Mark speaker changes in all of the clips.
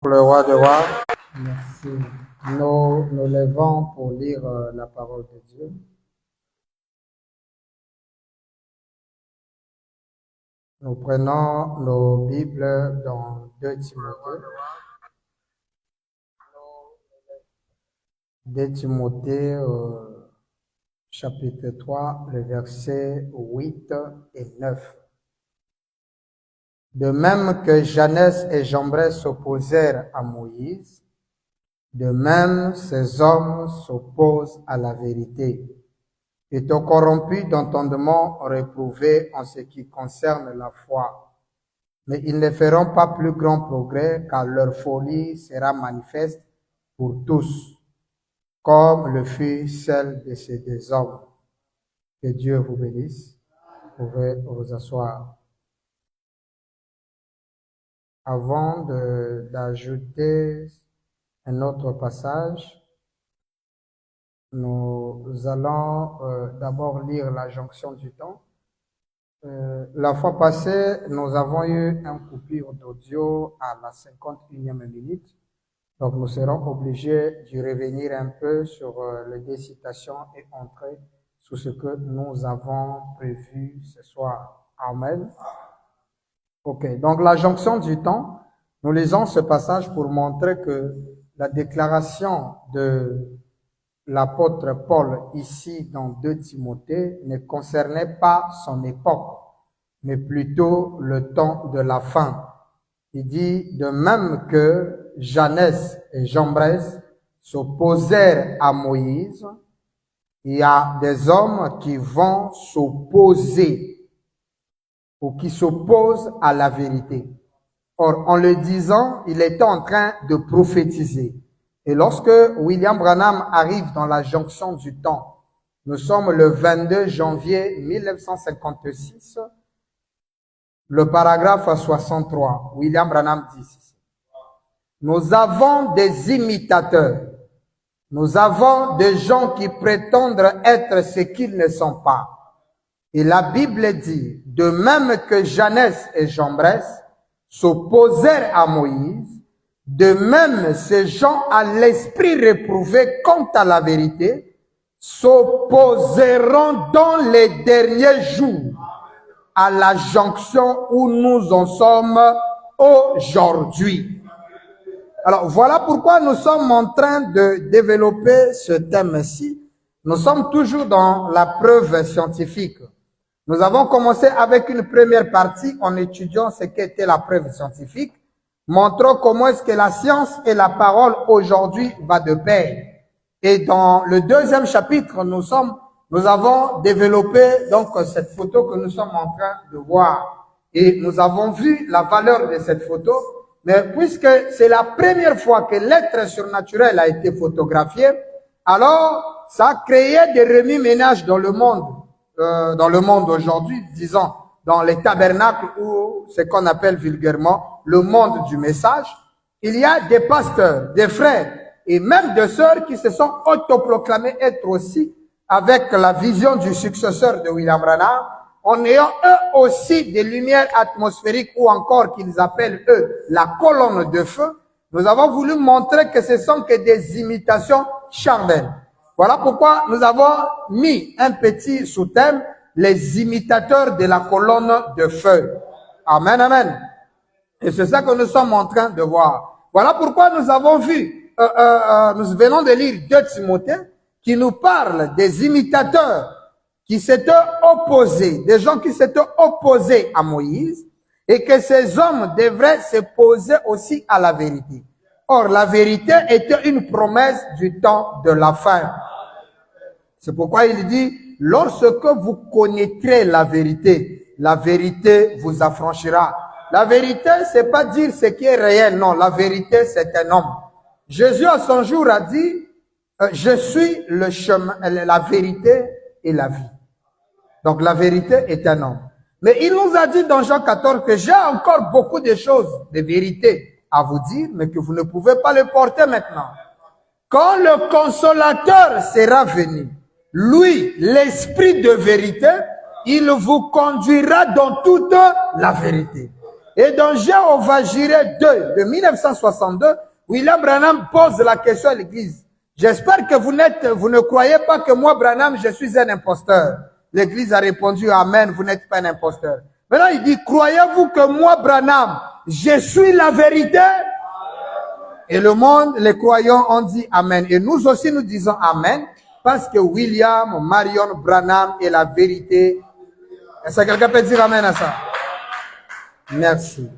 Speaker 1: Le roi de roi, merci. Nous nous levons pour lire la parole de Dieu. Nous prenons nos Bibles dans 2 Timothée. 2 Timothée, chapitre 3, les versets 8 et 9. De même que Janès et Jambres s'opposèrent à Moïse, de même ces hommes s'opposent à la vérité. Étant corrompus d'entendement réprouvés en ce qui concerne la foi. Mais ils ne feront pas plus grand progrès car leur folie sera manifeste pour tous, comme le fut celle de ces deux hommes. Que Dieu vous bénisse. Vous pouvez vous asseoir. Avant d'ajouter un autre passage, nous allons d'abord lire la jonction du temps. La fois passée, nous avons eu une coupure d'audio à la 51e minute. Donc, nous serons obligés de revenir un peu sur les deux citations et entrer sur ce que nous avons prévu ce soir. Amen. Ok, donc la jonction du temps, nous lisons ce passage pour montrer que la déclaration de l'apôtre Paul ici dans 2 Timothée ne concernait pas son époque, mais plutôt le temps de la fin. Il dit de même que Janès et Jambres s'opposèrent à Moïse, il y a des hommes qui vont s'opposer ou qui s'opposent à la vérité. Or, en le disant, il était en train de prophétiser. Et lorsque William Branham arrive dans la jonction du temps, nous sommes le 22 janvier 1956, le paragraphe 63, William Branham dit ceci. Nous avons des imitateurs. Nous avons des gens qui prétendent être ce qu'ils ne sont pas. Et la Bible dit, de même que Janès et Jambres s'opposèrent à Moïse, de même ces gens à l'esprit réprouvé quant à la vérité s'opposeront dans les derniers jours à la jonction où nous en sommes aujourd'hui. Alors voilà pourquoi nous sommes en train de développer ce thème-ci. Nous sommes toujours dans la preuve scientifique. Nous avons commencé avec une première partie en étudiant ce qu'était la preuve scientifique, montrant comment est-ce que la science et la parole aujourd'hui va de pair. Et dans le deuxième chapitre, nous avons développé donc cette photo que nous sommes en train de voir. Et nous avons vu la valeur de cette photo, mais puisque c'est la première fois que l'être surnaturel a été photographié, alors ça a créé des remue-ménages dans le monde aujourd'hui, disons, dans les tabernacles ou ce qu'on appelle vulgairement le monde du message. Il y a des pasteurs, des frères et même des sœurs qui se sont autoproclamés être aussi avec la vision du successeur de William Branham, en ayant eux aussi des lumières atmosphériques ou encore qu'ils appellent eux la colonne de feu. Nous avons voulu montrer que ce sont que des imitations charnelles. Voilà pourquoi nous avons mis un petit sous-thème, les imitateurs de la colonne de feu. Amen, amen. Et c'est ça que nous sommes en train de voir. Voilà pourquoi nous avons vu, nous venons de lire 2 Timothée, qui nous parle des imitateurs qui s'étaient opposés, des gens qui s'étaient opposés à Moïse, et que ces hommes devraient s'opposer aussi à la vérité. Or, la vérité était une promesse du temps de la fin. C'est pourquoi il dit, lorsque vous connaîtrez la vérité vous affranchira. La vérité, c'est pas dire ce qui est réel, non. La vérité, c'est un homme. Jésus, à son jour, a dit, je suis le chemin, la vérité et la vie. Donc, la vérité est un homme. Mais il nous a dit dans Jean 14 que j'ai encore beaucoup de choses, de vérité à vous dire, mais que vous ne pouvez pas les porter maintenant. Quand le consolateur sera venu, lui, l'esprit de vérité, il vous conduira dans toute la vérité. Et dans Jéhovah Jireh 2 de 1962, William Branham pose la question à l'église. J'espère que vous ne croyez pas que moi, Branham, je suis un imposteur. L'église a répondu, Amen, vous n'êtes pas un imposteur. Maintenant, il dit, croyez-vous que moi, Branham, je suis la vérité? Et le monde, les croyants ont dit Amen. Et nous aussi, nous disons Amen, parce que William Marion Branham est la vérité. Est-ce que quelqu'un peut dire Amen à ça? Merci.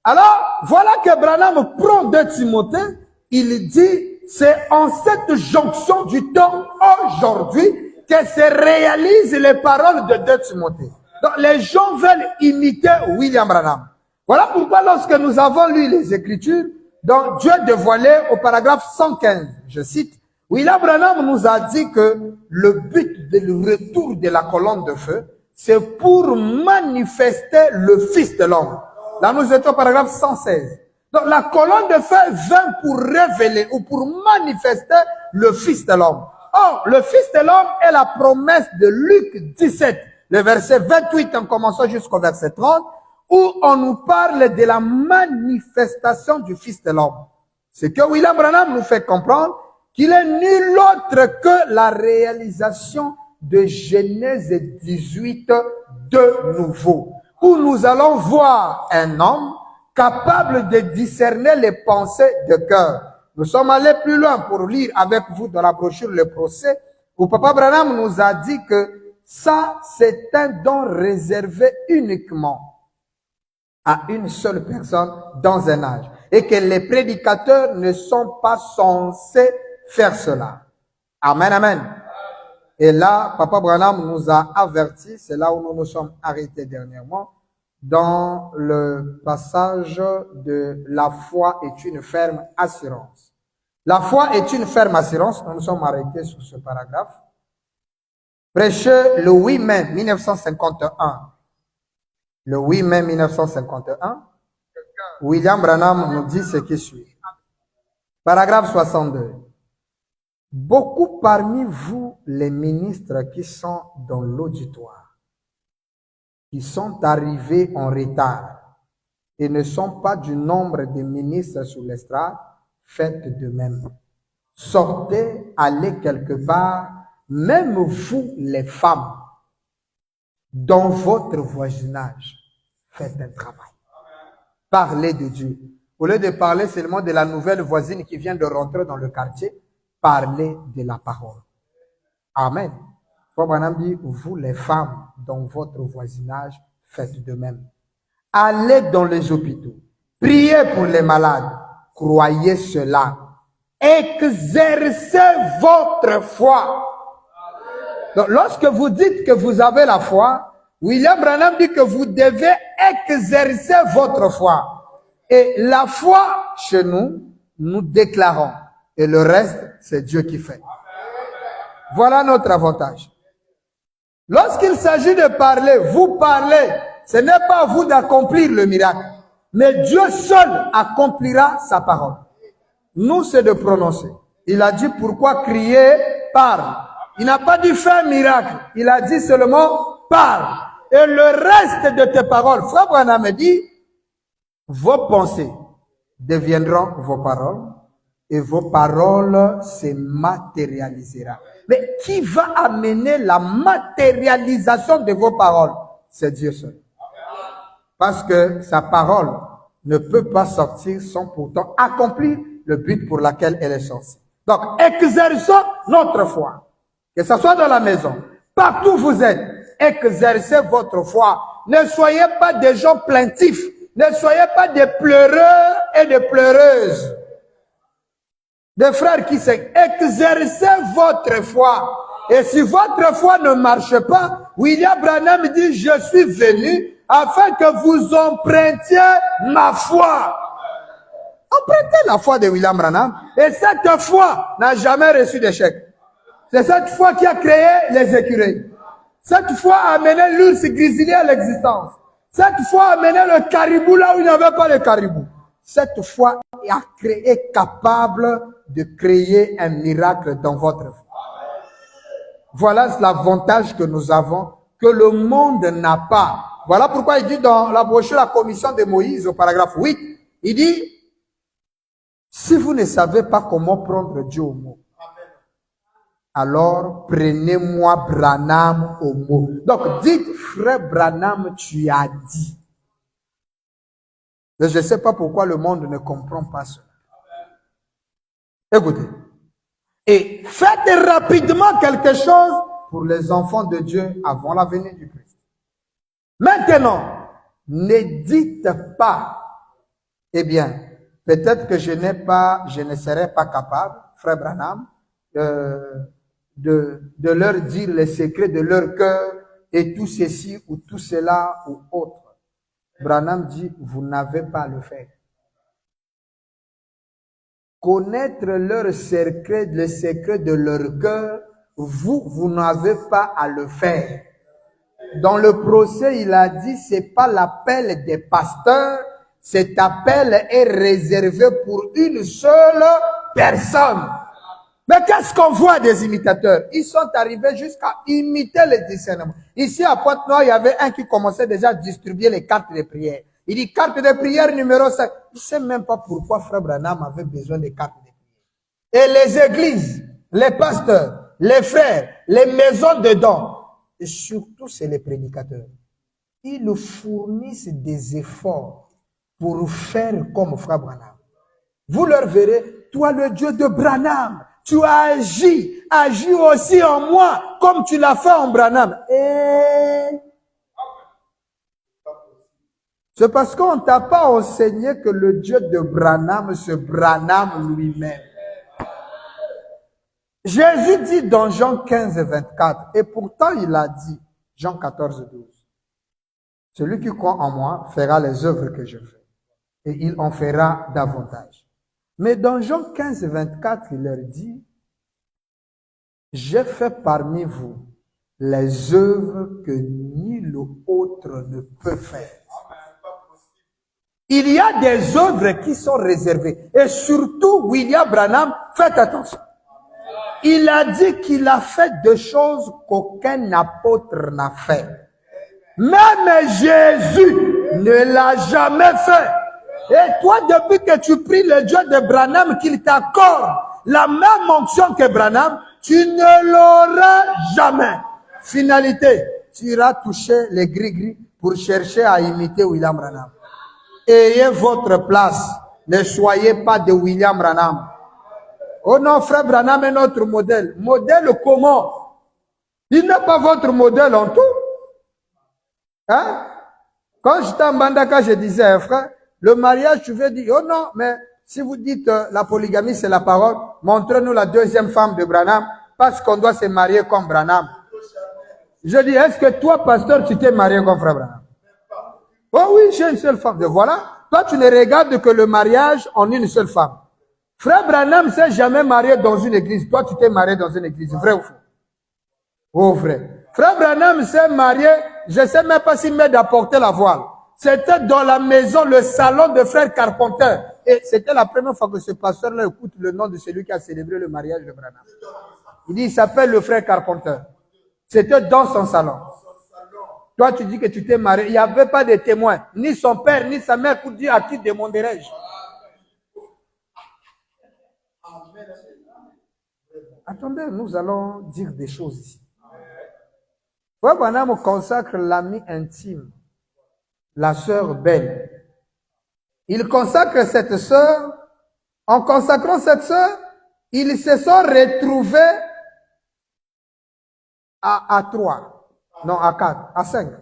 Speaker 1: Alors, voilà que Branham prend de Timothée, il dit, c'est en cette jonction du temps aujourd'hui que se réalisent les paroles de 2 Timothée. Donc, les gens veulent imiter William Branham. Voilà pourquoi lorsque nous avons lu les Écritures, donc Dieu dévoilé au paragraphe 115, je cite, William Branham nous a dit que le but du retour de la colonne de feu, c'est pour manifester le Fils de l'homme. Là, nous étions au paragraphe 116. Donc, la colonne de feu vient pour révéler ou pour manifester le Fils de l'homme. Or, le Fils de l'homme est la promesse de Luc 17, le verset 28 en commençant jusqu'au verset 30, où on nous parle de la manifestation du Fils de l'homme. Ce que William Branham nous fait comprendre qu'il est nul autre que la réalisation de Genèse 18 de nouveau, où nous allons voir un homme capable de discerner les pensées de cœur. Nous sommes allés plus loin pour lire avec vous dans la brochure Le Procès, où Papa Branham nous a dit que ça, c'est un don réservé uniquement à une seule personne dans un âge, et que les prédicateurs ne sont pas censés faire cela. Amen, amen. Et là, Papa Branham nous a avertis, c'est là où nous nous sommes arrêtés dernièrement, dans le passage de la foi est une ferme assurance. La foi est une ferme assurance, nous nous sommes arrêtés sur ce paragraphe. Prêché le 8 mai 1951. Le 8 mai 1951, William Branham nous dit ce qui suit. Paragraphe 62. Beaucoup parmi vous, les ministres qui sont dans l'auditoire, qui sont arrivés en retard et ne sont pas du nombre des ministres sur l'estrade, faites de même. Sortez, allez quelque part, même vous, les femmes, dans votre voisinage, faites un travail. Parlez de Dieu. Au lieu de parler seulement de la nouvelle voisine qui vient de rentrer dans le quartier, parlez de la parole. Amen. Paul Branham dit, vous les femmes, dans votre voisinage, faites de même. Allez dans les hôpitaux. Priez pour les malades. Croyez cela. Exercez votre foi. Donc, lorsque vous dites que vous avez la foi, William Branham dit que vous devez exercer votre foi. Et la foi, chez nous, nous déclarons. Et le reste, c'est Dieu qui fait. Voilà notre avantage. Lorsqu'il s'agit de parler, vous parlez. Ce n'est pas à vous d'accomplir le miracle. Mais Dieu seul accomplira sa parole. Nous, c'est de prononcer. Il a dit pourquoi crier, parle. Il n'a pas dit faire un miracle. Il a dit seulement parle. Et le reste de tes paroles, Frère Branham dit, vos pensées deviendront vos paroles et vos paroles se matérialiseront. Mais qui va amener la matérialisation de vos paroles? C'est Dieu seul. Parce que sa parole ne peut pas sortir sans pourtant accomplir le but pour lequel elle est sortie. Donc, exerçons notre foi. Que ce soit dans la maison, partout où vous êtes, exercez votre foi. Ne soyez pas des gens plaintifs. Ne soyez pas des pleureurs et des pleureuses. Des frères qui exercez votre foi. Et si votre foi ne marche pas, William Branham dit, je suis venu afin que vous empruntiez ma foi. Empruntez la foi de William Branham. Et cette foi n'a jamais reçu d'échec. C'est cette foi qui a créé les écureuils. Cette foi a amené l'ours grizzly à l'existence. Cette foi a amené le caribou là où il n'y avait pas de caribou. Cette foi a créé capable de créer un miracle dans votre vie. Voilà l'avantage que nous avons, que le monde n'a pas. Voilà pourquoi il dit dans la brochure La Commission de Moïse, au paragraphe 8, il dit, si vous ne savez pas comment prendre Dieu au mot, alors prenez-moi Branham au mot. Donc dites, frère Branham, tu as dit. Mais je ne sais pas pourquoi le monde ne comprend pas cela. Écoutez. Et faites rapidement quelque chose pour les enfants de Dieu avant la venue du Christ. Maintenant, ne dites pas, eh bien, peut-être que je ne serai pas capable, frère Branham, de leur dire les secrets de leur cœur et tout ceci ou tout cela ou autre. Branham dit, vous n'avez pas à le faire. Connaître leurs secrets, les secrets de leur cœur, vous n'avez pas à le faire. Dans le procès, il a dit, c'est pas l'appel des pasteurs, cet appel est réservé pour une seule personne. Mais qu'est-ce qu'on voit des imitateurs? Ils sont arrivés jusqu'à imiter les discernements. Ici, à Pointe-Noire, il y avait un qui commençait déjà à distribuer les cartes de prière. Il dit, carte de prière numéro 5. Je ne sais même pas pourquoi Frère Branham avait besoin de cartes de prière. Et les églises, les pasteurs, les frères, les maisons de dons, et surtout, c'est les prédicateurs. Ils fournissent des efforts pour faire comme Frère Branham. Vous leur verrez, toi le Dieu de Branham, tu as agis aussi en moi, comme tu l'as fait en Branham. Et c'est parce qu'on ne t'a pas enseigné que le Dieu de Branham, c'est Branham lui-même. Jésus dit dans Jean 15, 24, et pourtant il a dit, Jean 14, 12, celui qui croit en moi fera les œuvres que je fais, et il en fera davantage. Mais dans Jean 15, 24, il leur dit, j'ai fait parmi vous les œuvres que nul autre ne peut faire. Il y a des œuvres qui sont réservées. Et surtout, William Branham, faites attention. Il a dit qu'il a fait des choses qu'aucun apôtre n'a fait. Même Jésus ne l'a jamais fait. Et toi, depuis que tu pries le Dieu de Branham, qu'il t'accorde la même onction que Branham, tu ne l'auras jamais. Finalité, tu iras toucher les gris-gris pour chercher à imiter William Branham. Ayez votre place. Ne soyez pas de William Branham. Oh non, frère Branham est notre modèle. Modèle comment? Il n'est pas votre modèle en tout. Hein? Quand j'étais en Bandaka, je disais, frère, le mariage, tu veux dire, oh non, mais si vous dites la polygamie, c'est la parole, montrez-nous la deuxième femme de Branham, parce qu'on doit se marier comme Branham. Je dis, est-ce que toi, pasteur, tu t'es marié comme frère Branham? Oh oui, j'ai une seule femme. De voilà. Toi, tu ne regardes que le mariage en une seule femme. Frère Branham ne s'est jamais marié dans une église. Toi, tu t'es marié dans une église. Vrai ou faux? Oh, vrai. Frère Branham s'est marié, je ne sais même pas s'il m'aide à porter la voile. C'était dans la maison, le salon de frère Carpenter. Et c'était la première fois que ce pasteur-là écoute le nom de celui qui a célébré le mariage de Branham. Il dit, il s'appelle le frère Carpenter. C'était dans son salon. Toi, tu dis que tu t'es marié. Il n'y avait pas de témoins. Ni son père, ni sa mère pour dire à qui demanderais-je. Attendez, nous allons dire des choses ici. Frère Branham consacre l'ami intime, la sœur belle. Il consacre cette sœur. En consacrant cette sœur, ils se sont retrouvés à 3. Non, à 4, à 5.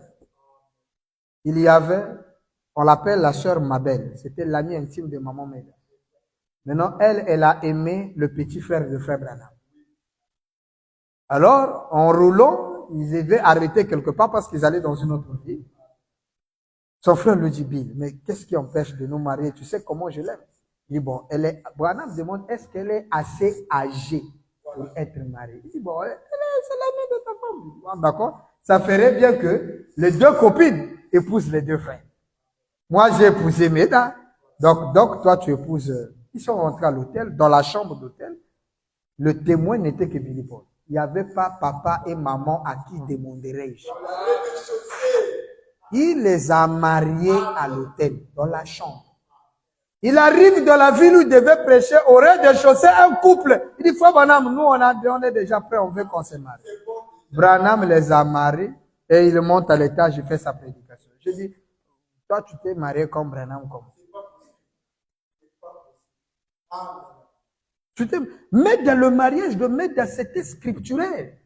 Speaker 1: Il y avait, on l'appelle la sœur Mabel. C'était l'amie intime de maman Mabel. Maintenant, elle a aimé le petit frère de frère Branham. Alors, en roulant, ils avaient arrêté quelque part parce qu'ils allaient dans une autre ville. Son frère lui dit, Bill, mais qu'est-ce qui empêche de nous marier? Tu sais comment je l'aime? Il dit, bon, Branham demande, est-ce qu'elle est assez âgée pour être mariée? Il dit, bon, c'est l'amie de ta femme. D'accord? Ça ferait bien que les deux copines épousent les deux frères. Moi, j'ai épousé Meda. Donc, toi, tu épouses. Ils sont rentrés à l'hôtel, dans la chambre d'hôtel. Le témoin n'était que Billy Paul. Il n'y avait pas papa et maman à qui demanderais-je. Il les a mariés à l'hôtel, dans la chambre. Il arrive dans la ville où il devait prêcher, au rez-de-chaussée, un couple. Il dit, Frère Branham, nous on est déjà prêts, on veut qu'on se marie. Branham les a mariés et il monte à l'étage, il fait sa prédication. Je dis, toi tu t'es marié comme Branham, comme tu te mets dans le mariage, de mettre dans cette scripturel.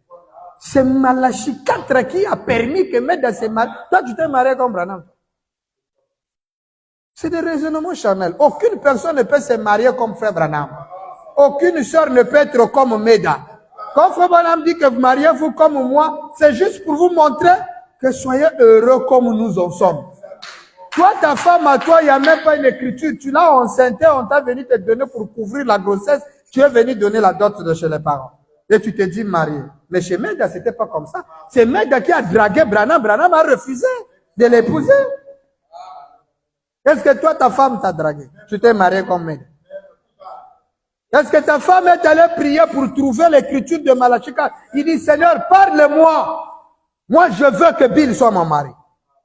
Speaker 1: C'est Malachie 4 qui a permis que mettre dans ces mariages. Toi tu t'es marié comme Branham. C'est des raisonnements charnels. Aucune personne ne peut se marier comme Frère Branham. Aucune sœur ne peut être comme Meda. Quand Frère Branham dit que vous mariez-vous comme moi, c'est juste pour vous montrer que soyez heureux comme nous en sommes. Toi, ta femme, à toi, il n'y a même pas une écriture. Tu l'as enceinté, on t'a venu te donner pour couvrir la grossesse. Tu es venu donner la dot de chez les parents. Et tu te dis marié. Mais chez Meda, c'était pas comme ça. C'est Meda qui a dragué Branham. Branham a refusé de l'épouser. Est-ce que toi, ta femme t'a dragué? Tu t'es marié comme Meda. Est-ce que ta femme est allée prier pour trouver l'écriture de Malachie 4? Il dit, Seigneur, parle-moi. Moi, je veux que Bill soit mon mari.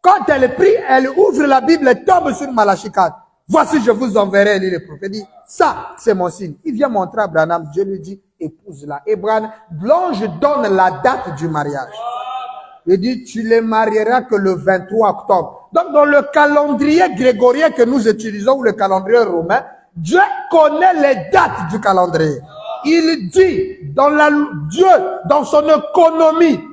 Speaker 1: Quand elle prie, elle ouvre la Bible et tombe sur Malachie 4. Voici, je vous enverrai, lit le prophète. Il dit, ça, c'est mon signe. Il vient montrer à Branham, Dieu lui dit, épouse-la. Et Blanche donne la date du mariage. Il dit, tu les marieras que le 23 octobre. Donc, dans le calendrier grégorien que nous utilisons, ou le calendrier romain, Dieu connaît les dates du calendrier. Il dit, Dieu, dans son économie,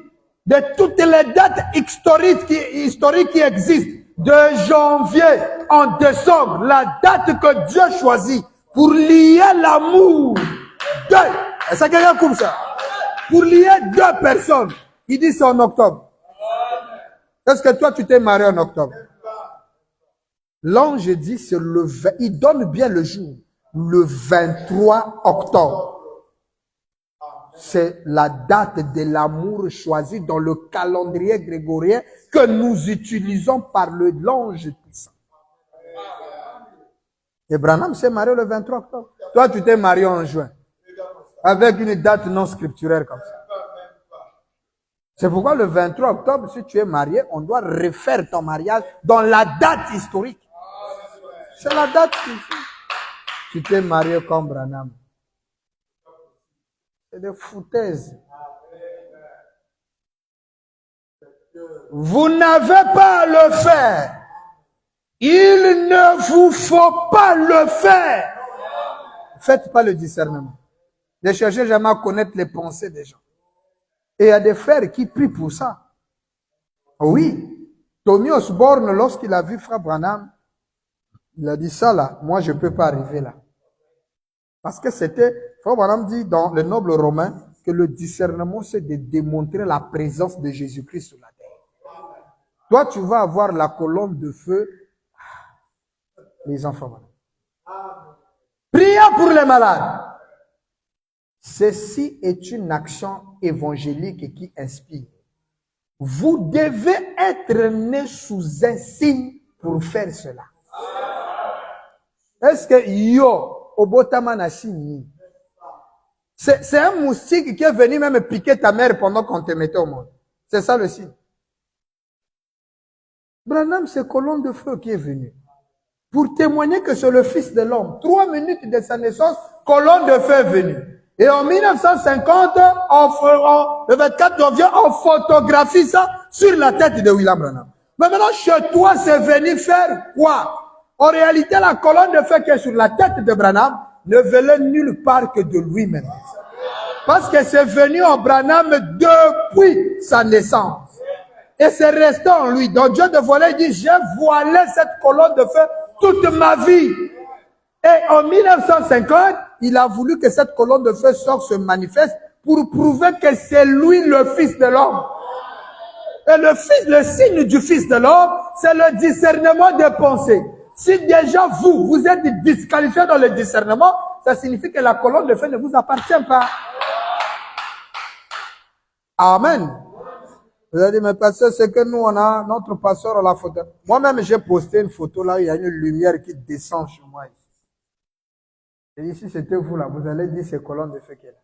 Speaker 1: de toutes les dates historiques qui existent, de janvier en décembre, la date que Dieu choisit pour lier l'amour c'est quelqu'un comme ça, pour lier deux personnes, il dit c'est en octobre. Est-ce que toi tu t'es marié en octobre? L'ange dit c'est il donne bien le jour, le 23 octobre. C'est la date de l'amour choisie dans le calendrier grégorien que nous utilisons par l'ange puissant. Et Branham s'est marié le 23 octobre. Toi, tu t'es marié en juin. Avec une date non scripturaire comme ça. C'est pourquoi le 23 octobre, si tu es marié, on doit refaire ton mariage dans la date historique. C'est la date qu'il faut. Tu t'es marié comme Branham. C'est des foutaises. Vous n'avez pas à le faire. Il ne vous faut pas le faire. Faites pas le discernement. Ne cherchez jamais à connaître les pensées des gens. Et il y a des frères qui prient pour ça. Oui. Tommy Osborne, lorsqu'il a vu Frère Branham, il a dit ça là, moi je ne peux pas arriver là. Parce que Frère Branham dit dans le Noble romain que le discernement c'est de démontrer la présence de Jésus-Christ sur la terre. Toi tu vas avoir la colonne de feu, les enfants. Priez pour les malades. Ceci est une action évangélique qui inspire. Vous devez être né sous un signe pour faire cela. Est-ce que c'est un moustique qui est venu même piquer ta mère pendant qu'on te mettait au monde. C'est ça le signe. Branham, c'est colonne de feu qui est venu pour témoigner que c'est le Fils de l'homme. 3 minutes de sa naissance, colonne de feu est venue. Et en 1950, le 24 janvier, on photographie ça sur la tête de William Branham. Mais maintenant, chez toi, c'est venu faire quoi? En réalité, la colonne de feu qui est sur la tête de Branham ne venait nulle part que de lui-même. Parce que c'est venu en Branham depuis sa naissance. Et c'est resté en lui. Donc Dieu de voilé dit, j'ai voilé cette colonne de feu toute ma vie. Et en 1950, il a voulu que cette colonne de feu sorte, se manifeste pour prouver que c'est lui le Fils de l'homme. Et le signe du Fils de l'homme, c'est le discernement des pensées. Si déjà vous êtes disqualifié dans le discernement, ça signifie que la colonne de feu ne vous appartient pas. Amen. Vous avez dit, mais pasteur, c'est que nous, notre pasteur, on la photo. Moi-même, j'ai posté une photo là, il y a une lumière qui descend chez moi ici. Et ici, c'était vous là, vous allez dire c'est colonne de feu qui est là.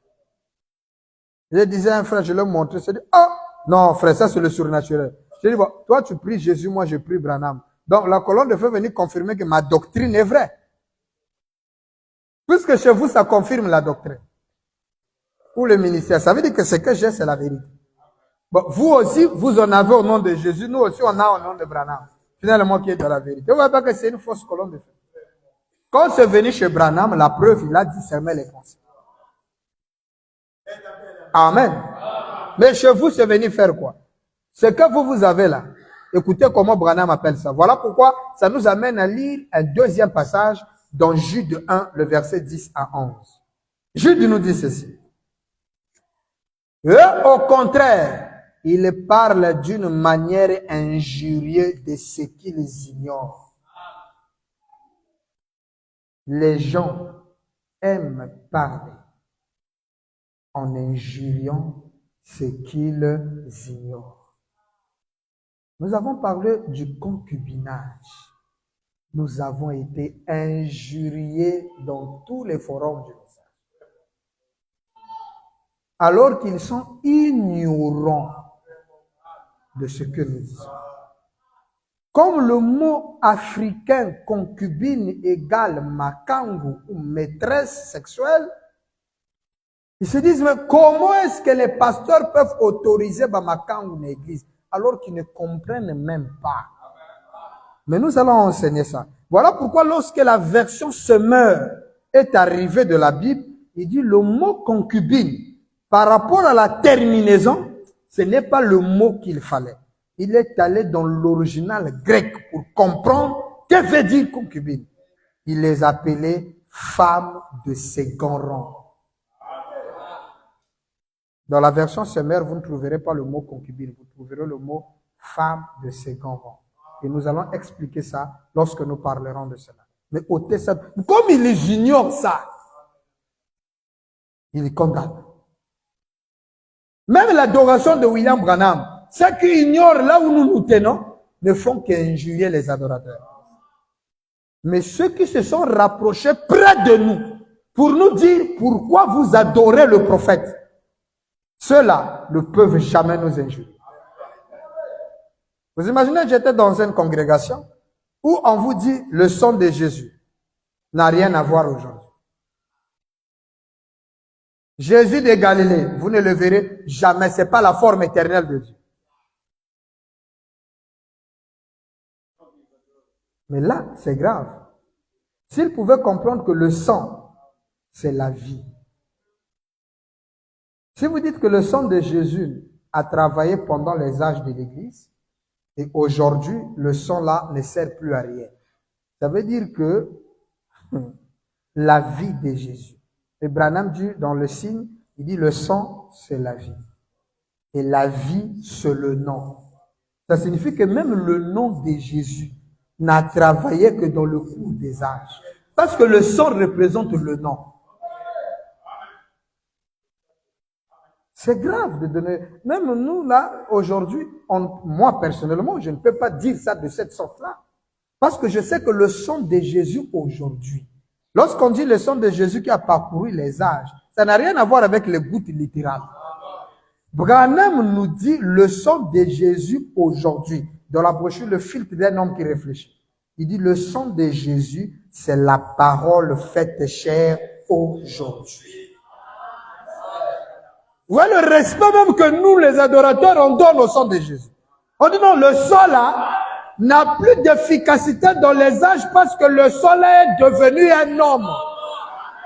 Speaker 1: Je disais à un frère, je lui ai montré, je dit, oh, non frère, ça c'est le surnaturel. Je dis, bon, toi tu pries Jésus, moi je prie Branham. Donc la colonne de feu venir confirmer que ma doctrine est vraie. Puisque chez vous, ça confirme la doctrine. Ou le ministère. Ça veut dire que ce que j'ai, c'est la vérité. Bon, vous aussi, vous en avez au nom de Jésus. Nous aussi, on a au nom de Branham. Finalement, qui est de la vérité. Vous voyez pas que c'est une fausse colonne de feu. Quand c'est venu chez Branham, la preuve, il a discerné les pensées. Amen. Mais chez vous, c'est venu faire quoi? Ce que vous avez là. Écoutez comment Branham appelle ça. Voilà pourquoi ça nous amène à lire un deuxième passage dans Jude 1, le verset 10 à 11. Jude nous dit ceci. Eux, au contraire, ils parlent d'une manière injurieuse de ce qu'ils ignorent. Les gens aiment parler en injuriant ce qu'ils ignorent. Nous avons parlé du concubinage. Nous avons été injuriés dans tous les forums du message. Alors qu'ils sont ignorants de ce que nous disons. Comme le mot africain concubine égale makangu ou maîtresse sexuelle, ils se disent, mais comment est-ce que les pasteurs peuvent autoriser makangu dans l'église alors qu'ils ne comprennent même pas? Mais nous allons enseigner ça. Voilà pourquoi lorsque la version semeur est arrivée de la Bible, il dit le mot concubine, par rapport à la terminaison, ce n'est pas le mot qu'il fallait. Il est allé dans l'original grec pour comprendre que veut dire concubine. Il les appelait femmes de second rang. Dans la version semeur, vous ne trouverez pas le mot concubine, vous trouverez le mot femme de second rang. Et nous allons expliquer ça lorsque nous parlerons de cela. Mais ôtez ça. Comme ils ignorent ça, ils condamnent. Même l'adoration de William Branham, ceux qui ignorent là où nous nous tenons, ne font qu'injurier les adorateurs. Mais ceux qui se sont rapprochés près de nous, pour nous dire pourquoi vous adorez le prophète, ceux-là ne peuvent jamais nous injurier. Vous imaginez, j'étais dans une congrégation où on vous dit le sang de Jésus n'a rien à voir aujourd'hui. Jésus de Galilée, vous ne le verrez jamais, ce n'est pas la forme éternelle de Dieu. Mais là, c'est grave. S'ils pouvaient comprendre que le sang, c'est la vie. Si vous dites que le sang de Jésus a travaillé pendant les âges de l'Église, et aujourd'hui, le sang-là ne sert plus à rien. Ça veut dire que la vie de Jésus. Et Branham dit dans le signe, il dit le sang, c'est la vie. Et la vie, c'est le nom. Ça signifie que même le nom de Jésus n'a travaillé que dans le cours des âges. Parce que le sang représente le nom. C'est grave de donner. Même nous, là, aujourd'hui, moi, personnellement, je ne peux pas dire ça de cette sorte-là. Parce que je sais que le sang de Jésus aujourd'hui, lorsqu'on dit le sang de Jésus qui a parcouru les âges, ça n'a rien à voir avec les gouttes littérales. Branham nous dit le sang de Jésus aujourd'hui. Dans la brochure, le filtre d'un homme qui réfléchit. Il dit le sang de Jésus, c'est la parole faite chair aujourd'hui. Vous voyez le respect même que nous, les adorateurs, on donne au sang de Jésus. On dit non, le sang là n'a plus d'efficacité dans les âges parce que le sang là est devenu un homme.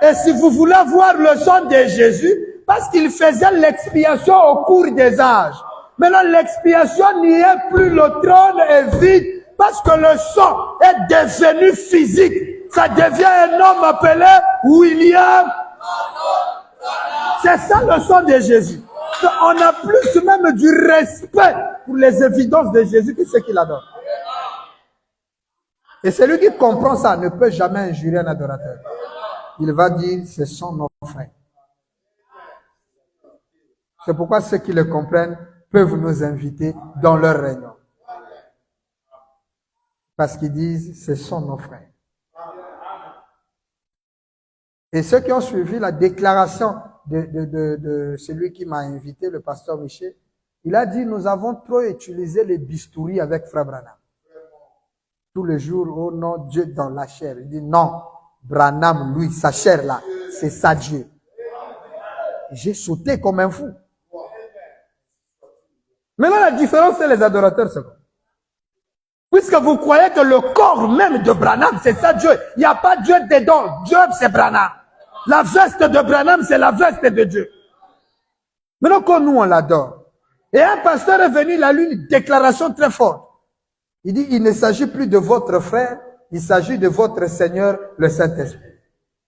Speaker 1: Et si vous voulez voir le sang de Jésus, parce qu'il faisait l'expiation au cours des âges. Maintenant, l'expiation n'y est plus, le trône est vide parce que le sang est devenu physique. Ça devient un homme appelé William. C'est ça le sang de Jésus. On a plus même du respect pour les évidences de Jésus que ce qu'il adore. Et celui qui comprend ça ne peut jamais injurier un adorateur. Il va dire, ce sont nos frères. C'est pourquoi ceux qui le comprennent peuvent nous inviter dans leur réunion. Parce qu'ils disent, ce sont nos frères. Et ceux qui ont suivi la déclaration de celui qui m'a invité, le pasteur Michel, Il a dit, nous avons trop utilisé les bistouris avec Frère Branham. Tous les jours, oh non, Dieu dans la chair. Il dit, non, Branham, lui, sa chair là, c'est ça Dieu. J'ai sauté comme un fou. Maintenant, la différence, c'est les adorateurs, c'est quoi? Puisque vous croyez que le corps même de Branham, c'est ça Dieu. Il n'y a pas Dieu dedans. Dieu, c'est Branham. La veste de Branham, c'est la veste de Dieu. Maintenant, quand nous, on l'adore. Et un pasteur est venu, il a lu une déclaration très forte. Il dit, il ne s'agit plus de votre frère, il s'agit de votre Seigneur, le Saint-Esprit.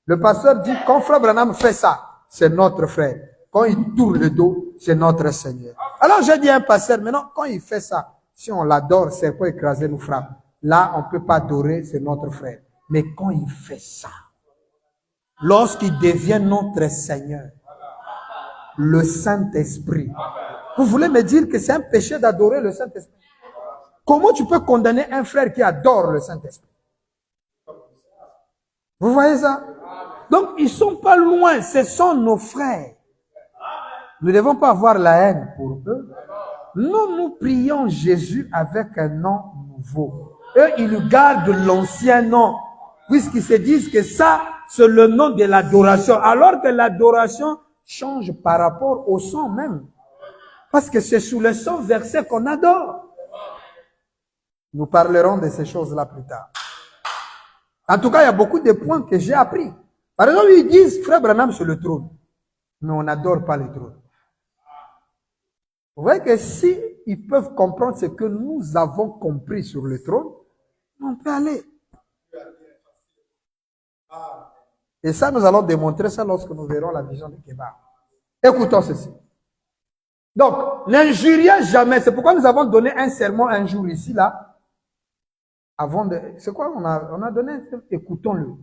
Speaker 1: Le pasteur dit, quand Frère Branham fait ça, c'est notre frère. Quand il tourne le dos, c'est notre Seigneur. Alors j'ai dit à un pasteur, maintenant, quand il fait ça, si on l'adore, c'est pour écraser nous frappe. Là, on ne peut pas adorer, c'est notre frère. Mais quand il fait ça, lorsqu'il devient notre Seigneur, le Saint-Esprit, vous voulez me dire que c'est un péché d'adorer le Saint-Esprit? Comment tu peux condamner un frère qui adore le Saint-Esprit? Vous voyez ça? Donc, ils ne sont pas loin, ce sont nos frères. Nous ne devons pas avoir la haine pour eux. Nous prions Jésus avec un nom nouveau. Eux, ils gardent l'ancien nom, puisqu'ils se disent que ça, c'est le nom de l'adoration. Alors que l'adoration change par rapport au sang même. Parce que c'est sous le sang versé qu'on adore. Nous parlerons de ces choses-là plus tard. En tout cas, il y a beaucoup de points que j'ai appris. Par exemple, ils disent, Frère Branham sur le trône. Mais on n'adore pas le trône. Vous voyez que si ils peuvent comprendre ce que nous avons compris sur le trône, on peut aller. Et ça, nous allons démontrer ça lorsque nous verrons la vision de Kébar. Écoutons ceci. Donc, n'injuriez jamais. C'est pourquoi nous avons donné un sermon un jour ici, là. Avant de... C'est quoi on a donné? Écoutons-le.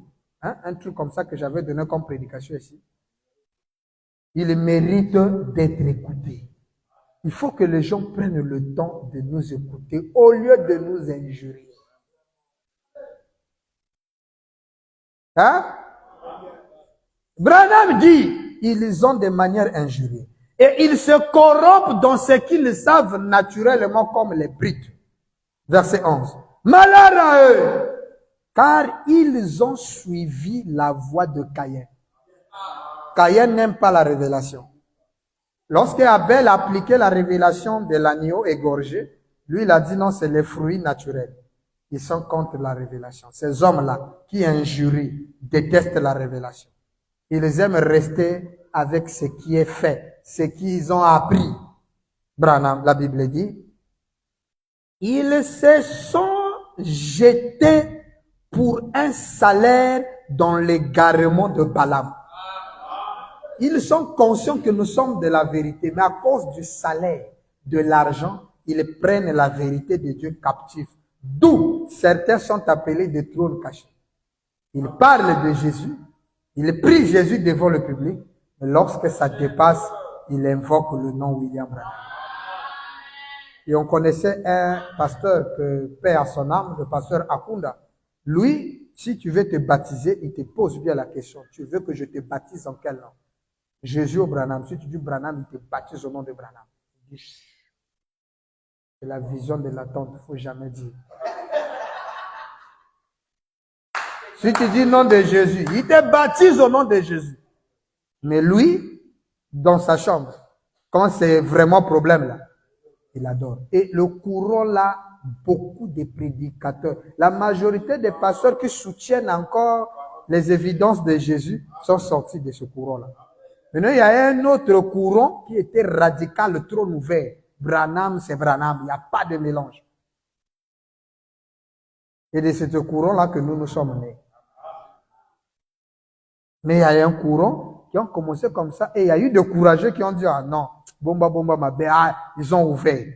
Speaker 1: Hein? Un truc comme ça que j'avais donné comme prédication ici. Il mérite d'être écouté. Il faut que les gens prennent le temps de nous écouter au lieu de nous injurier. Hein? Branham dit, ils ont des manières injuriées. Et ils se corrompent dans ce qu'ils savent naturellement comme les brites. Verset 11. Malheur à eux, car ils ont suivi la voie de Caïn. Caïn n'aime pas la révélation. Lorsque Abel a appliqué la révélation de l'agneau égorgé, lui, il a dit non, c'est les fruits naturels. Ils sont contre la révélation. Ces hommes-là, qui injurient, détestent la révélation. Ils aiment rester avec ce qui est fait, ce qu'ils ont appris. Branham, la Bible dit, ils se sont jetés pour un salaire dans l'égarement de Balaam. Ils sont conscients que nous sommes de la vérité, mais à cause du salaire, de l'argent, ils prennent la vérité de Dieu captive. D'où certains sont appelés des trônes cachés. Ils parlent de Jésus, ils prient Jésus devant le public, mais lorsque ça dépasse, ils invoquent le nom William Branham. Et on connaissait un pasteur, que paix à son âme, le pasteur Akunda. Lui, si tu veux te baptiser, il te pose bien la question. Tu veux que je te baptise en quel nom? Jésus ou Branham. Si tu dis Branham, il te baptise au nom de Branham. Il dit, c'est la vision de l'attente, il ne faut jamais dire. Si tu dis nom de Jésus, il te baptise au nom de Jésus. Mais lui, dans sa chambre, quand c'est vraiment problème là, il adore. Et le courant là, beaucoup de prédicateurs, la majorité des pasteurs qui soutiennent encore les évidences de Jésus sont sortis de ce courant là. Maintenant, il y a un autre courant qui était radical, trop ouvert. Branham, c'est Branham. Il n'y a pas de mélange. Et de ce courant-là que nous sommes nés. Mais il y a un courant qui ont commencé comme ça. Et il y a eu des courageux qui ont dit, ah non, bomba, ma belle, ils ont ouvert.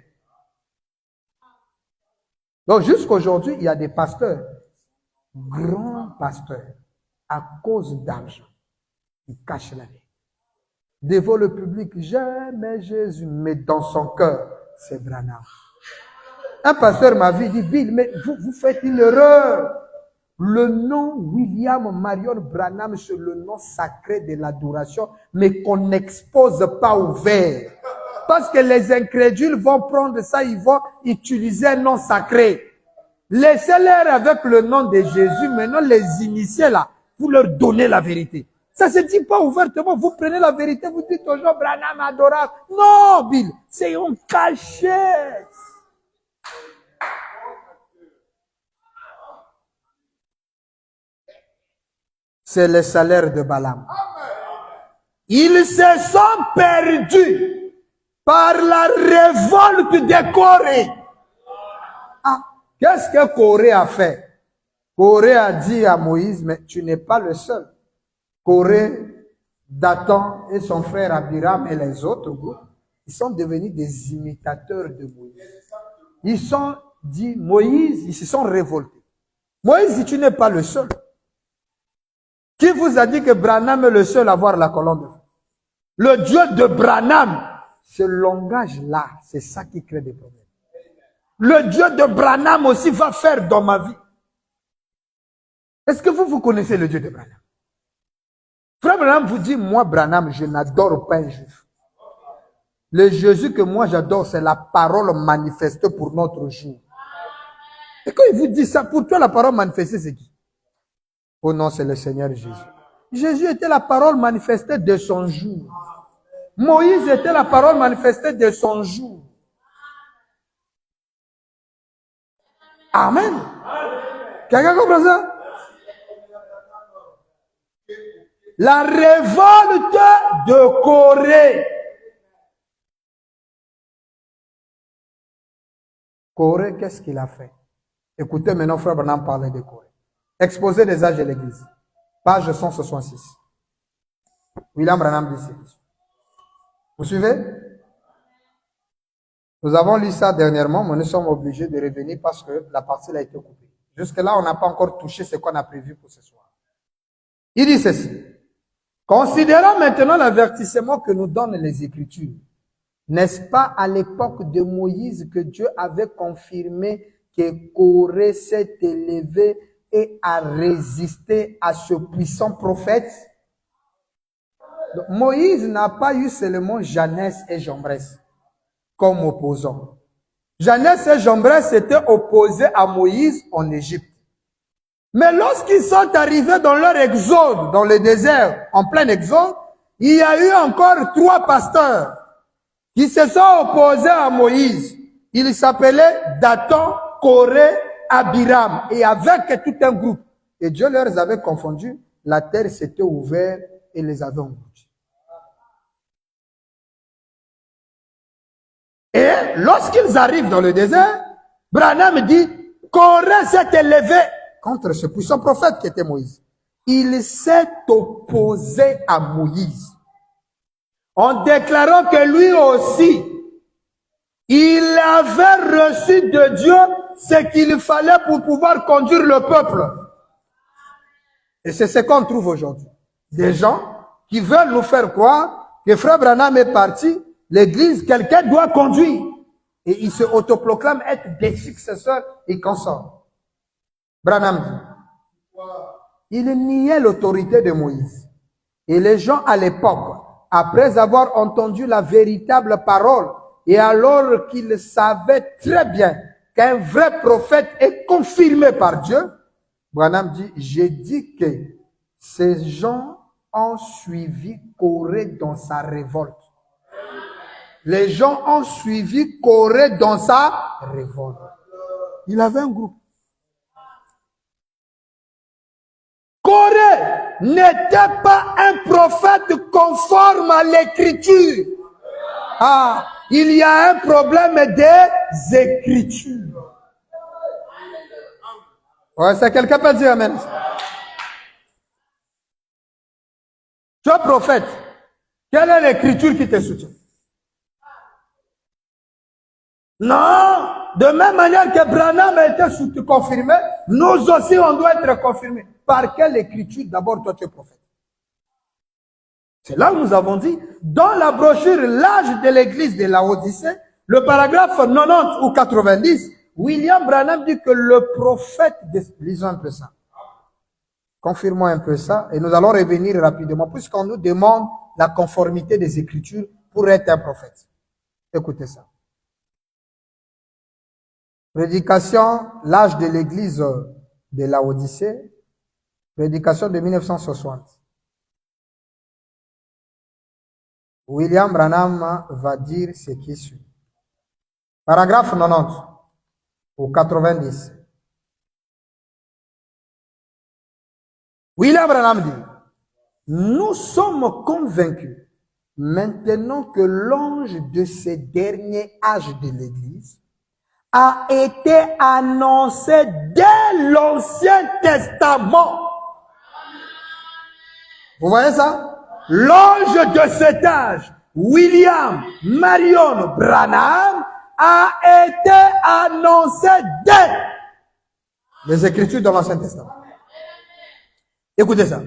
Speaker 1: Donc, jusqu'à aujourd'hui, il y a des pasteurs, grands pasteurs, à cause d'argent, ils cachent la vie. Devant le public, j'aime Jésus, mais dans son cœur, c'est Branham. Un pasteur m'a dit, Bill, mais vous faites une erreur. Le nom William Marion Branham, c'est le nom sacré de l'adoration, mais qu'on n'expose pas ouvert. parce que les incrédules vont prendre ça, ils vont utiliser un nom sacré. Laissez-les avec le nom de Jésus. Maintenant, les initiés là, vous leur donnez la vérité. Ça ne se dit pas ouvertement. Vous prenez la vérité, vous dites aux gens, Branham adorable. Non, Bill, c'est une cachette. C'est le salaire de Balaam. Ils se sont perdus par la révolte de Corée. Ah, qu'est-ce que Corée a fait? Corée a dit à Moïse, mais tu n'es pas le seul. Corée, Dathan et son frère Abiram et les autres groupes, ils sont devenus des imitateurs de Moïse. Ils sont dit, Moïse, ils se sont révoltés. Moïse, tu n'es pas le seul. Qui vous a dit que Branham est le seul à voir la colonne de feu? Le Dieu de Branham, ce langage-là, c'est ça qui crée des problèmes. Le Dieu de Branham aussi va faire dans ma vie. Est-ce que vous connaissez le Dieu de Branham? Frère Branham vous dit, moi Branham, je n'adore pas un juif. Le Jésus que moi j'adore, c'est la parole manifestée pour notre jour. Et quand il vous dit ça, pour toi la parole manifestée, c'est qui? Oh non, c'est le Seigneur Jésus. Jésus était la parole manifestée de son jour. Moïse était la parole manifestée de son jour. Amen. Quelqu'un comprend ça? La révolte de Corée. Corée, qu'est-ce qu'il a fait? Écoutez maintenant, frère Branham parler de Corée. Exposé des âges de l'Église. Page 166. William Branham dit ceci. Vous suivez? Nous avons lu ça dernièrement, mais nous sommes obligés de revenir parce que la partie a été coupée. Jusque-là, on n'a pas encore touché ce qu'on a prévu pour ce soir. Il dit ceci. Considérons maintenant l'avertissement que nous donnent les Écritures. N'est-ce pas à l'époque de Moïse que Dieu avait confirmé que Corée s'est élevé et a résisté à ce puissant prophète? Donc, Moïse n'a pas eu seulement Janès et Jambres comme opposants. Janès et Jambres étaient opposés à Moïse en Égypte. Mais lorsqu'ils sont arrivés dans leur exode, dans le désert, en plein exode, il y a eu encore 3 pasteurs qui se sont opposés à Moïse. Ils s'appelaient Dathan, Corée, Abiram, et avec tout un groupe. Et Dieu leur avait confondu, la terre s'était ouverte et les avait engloutis. Et lorsqu'ils arrivent dans le désert, Branham dit, Corée s'est élevé contre ce puissant prophète qui était Moïse. Il s'est opposé à Moïse en déclarant que lui aussi, il avait reçu de Dieu ce qu'il fallait pour pouvoir conduire le peuple. Et c'est ce qu'on trouve aujourd'hui. Des gens qui veulent nous faire croire que frère Branham est parti, l'église, quelqu'un doit conduire. Et ils se autoproclament être des successeurs et consorts. Branham dit, il niait l'autorité de Moïse. Et les gens à l'époque, après avoir entendu la véritable parole, et alors qu'ils savaient très bien qu'un vrai prophète est confirmé par Dieu, Branham dit, j'ai dit que ces gens ont suivi Corée dans sa révolte. Les gens ont suivi Corée dans sa révolte. Il avait un groupe. Corée n'était pas un prophète conforme à l'écriture. Ah, il y a un problème des écritures. Ouais, c'est quelqu'un peut dire amen. Tu es prophète. Quelle est l'écriture qui te soutient? Non, de même manière que Branham a été confirmé, nous aussi on doit être confirmés. Par quelle écriture? D'abord, toi tu es prophète. C'est là où nous avons dit, dans la brochure L'âge de l'église de Laodicée, le paragraphe 90 ou 90, William Branham dit que le prophète, lisons un peu ça. Confirmons un peu ça et nous allons revenir rapidement puisqu'on nous demande la conformité des Écritures pour être un prophète. Écoutez ça. Prédication, l'âge de l'église de Laodicée, prédication de 1960. William Branham va dire ce qui suit. Paragraphe 90 ou 90. William Branham dit, nous sommes convaincus maintenant que l'ange de ces derniers âges de l'Église a été annoncé dès l'Ancien Testament. Vous voyez ça? L'ange de cet âge, William Marion Branham, a été annoncé dès les Écritures de l'Ancien Testament. Écoutez ça.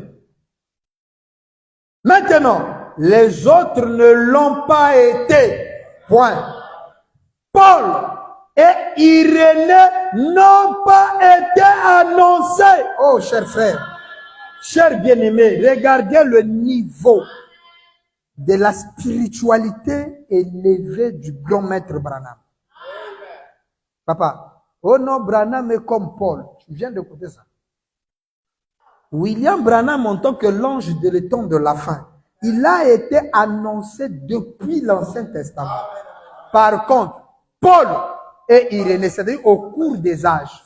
Speaker 1: Maintenant, les autres ne l'ont pas été. Point. Paul et Irénée n'ont pas été annoncés. Oh, chers frères, chers bien-aimés, regardez le niveau de la spiritualité élevée du grand maître Branham. Papa, oh non, Branham est comme Paul. Tu viens d'écouter ça. William Branham, en tant que l'ange de l'étang de la fin, il a été annoncé depuis l'Ancien Testament. Par contre, Paul et Irénée, c'est-à-dire au cours des âges,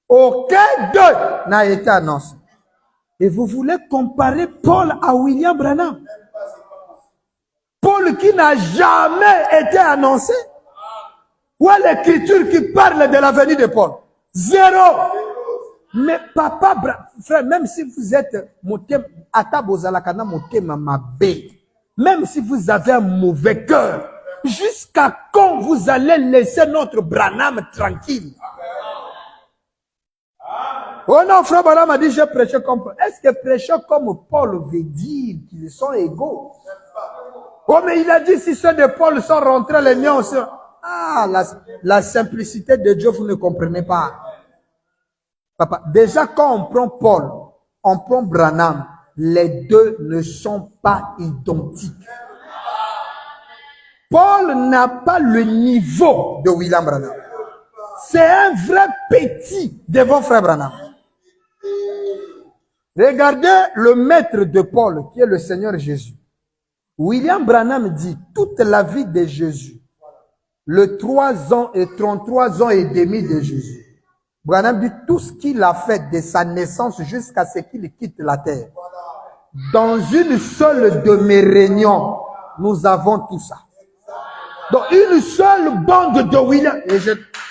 Speaker 1: aucun d'eux n'a été annoncé. Et vous voulez comparer Paul à William Branham? Paul qui n'a jamais été annoncé? Où est l'écriture qui parle de la venue de Paul? Zéro. Mais papa, frère, même si vous êtes même si vous avez un mauvais cœur, jusqu'à quand vous allez laisser notre Branham tranquille? Oh non, frère Branham a dit, j'ai prêché comme Paul. Est-ce que prêcher comme Paul veut dire qu'ils sont égaux? Oh, mais il a dit, si ceux de Paul sont rentrés, les miens aussi. Ah, la simplicité de Dieu, vous ne comprenez pas. Papa, déjà quand on prend Paul, on prend Branham, les deux ne sont pas identiques. Paul n'a pas le niveau de William Branham. C'est un vrai petit devant frère Branham. Regardez le maître de Paul, qui est le Seigneur Jésus. William Branham dit, toute la vie de Jésus, le 3 ans et 33 ans et demi de Jésus, Branham dit tout ce qu'il a fait de sa naissance jusqu'à ce qu'il quitte la terre. Dans une seule de mes réunions, nous avons tout ça. Dans une seule bande de William. Et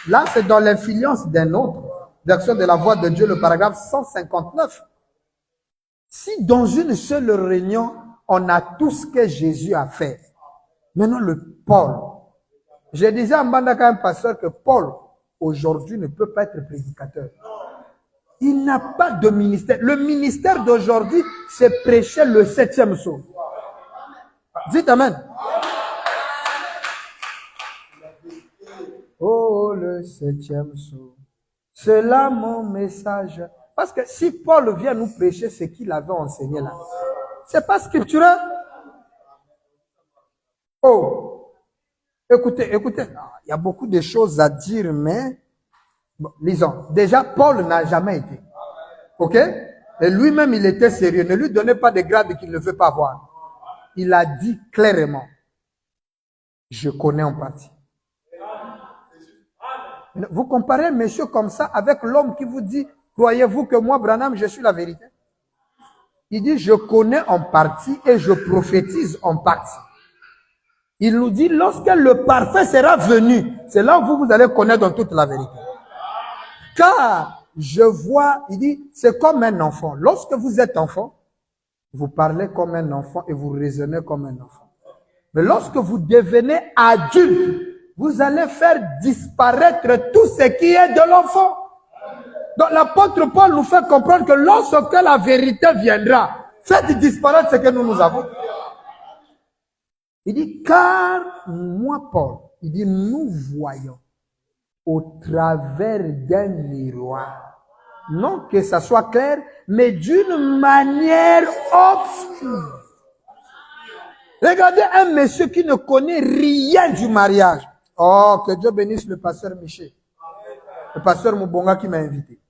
Speaker 1: là, c'est dans l'influence d'un autre. Version de la voix de Dieu, le paragraphe 159. Si dans une seule réunion, on a tout ce que Jésus a fait. Maintenant, le Paul. Je disais à Mbandaka, un pasteur, que Paul, aujourd'hui, ne peut pas être prédicateur. Il n'a pas de ministère. Le ministère d'aujourd'hui, c'est prêcher le 7e saut. Dites Amen. Oh, le 7e saut. C'est là mon message. Parce que si Paul vient nous prêcher ce qu'il avait enseigné là, c'est pas scripturel. Oh, écoutez, il y a beaucoup de choses à dire, mais bon, lisons. Déjà, Paul n'a jamais été. Ok? Et lui-même, il était sérieux. Ne lui donnez pas de grade qu'il ne veut pas avoir. Il a dit clairement, je connais en partie. Vous comparez un monsieur comme ça avec l'homme qui vous dit, croyez-vous que moi, Branham, je suis la vérité? Il dit, je connais en partie et je prophétise en partie. Il nous dit, lorsque le parfait sera venu, c'est là où vous allez connaître dans toute la vérité. Car je vois, il dit, c'est comme un enfant. Lorsque vous êtes enfant, vous parlez comme un enfant et vous raisonnez comme un enfant. Mais lorsque vous devenez adulte, vous allez faire disparaître tout ce qui est de l'enfant. Donc l'apôtre Paul nous fait comprendre que lorsque la vérité viendra, faites disparaître ce que nous avons. Il dit, car moi, Paul, il dit, nous voyons au travers d'un miroir. Non que ça soit clair, mais d'une manière obscure. Regardez un monsieur qui ne connaît rien du mariage. Oh, que Dieu bénisse le pasteur Michel. Le pasteur Moubonga qui m'a invité.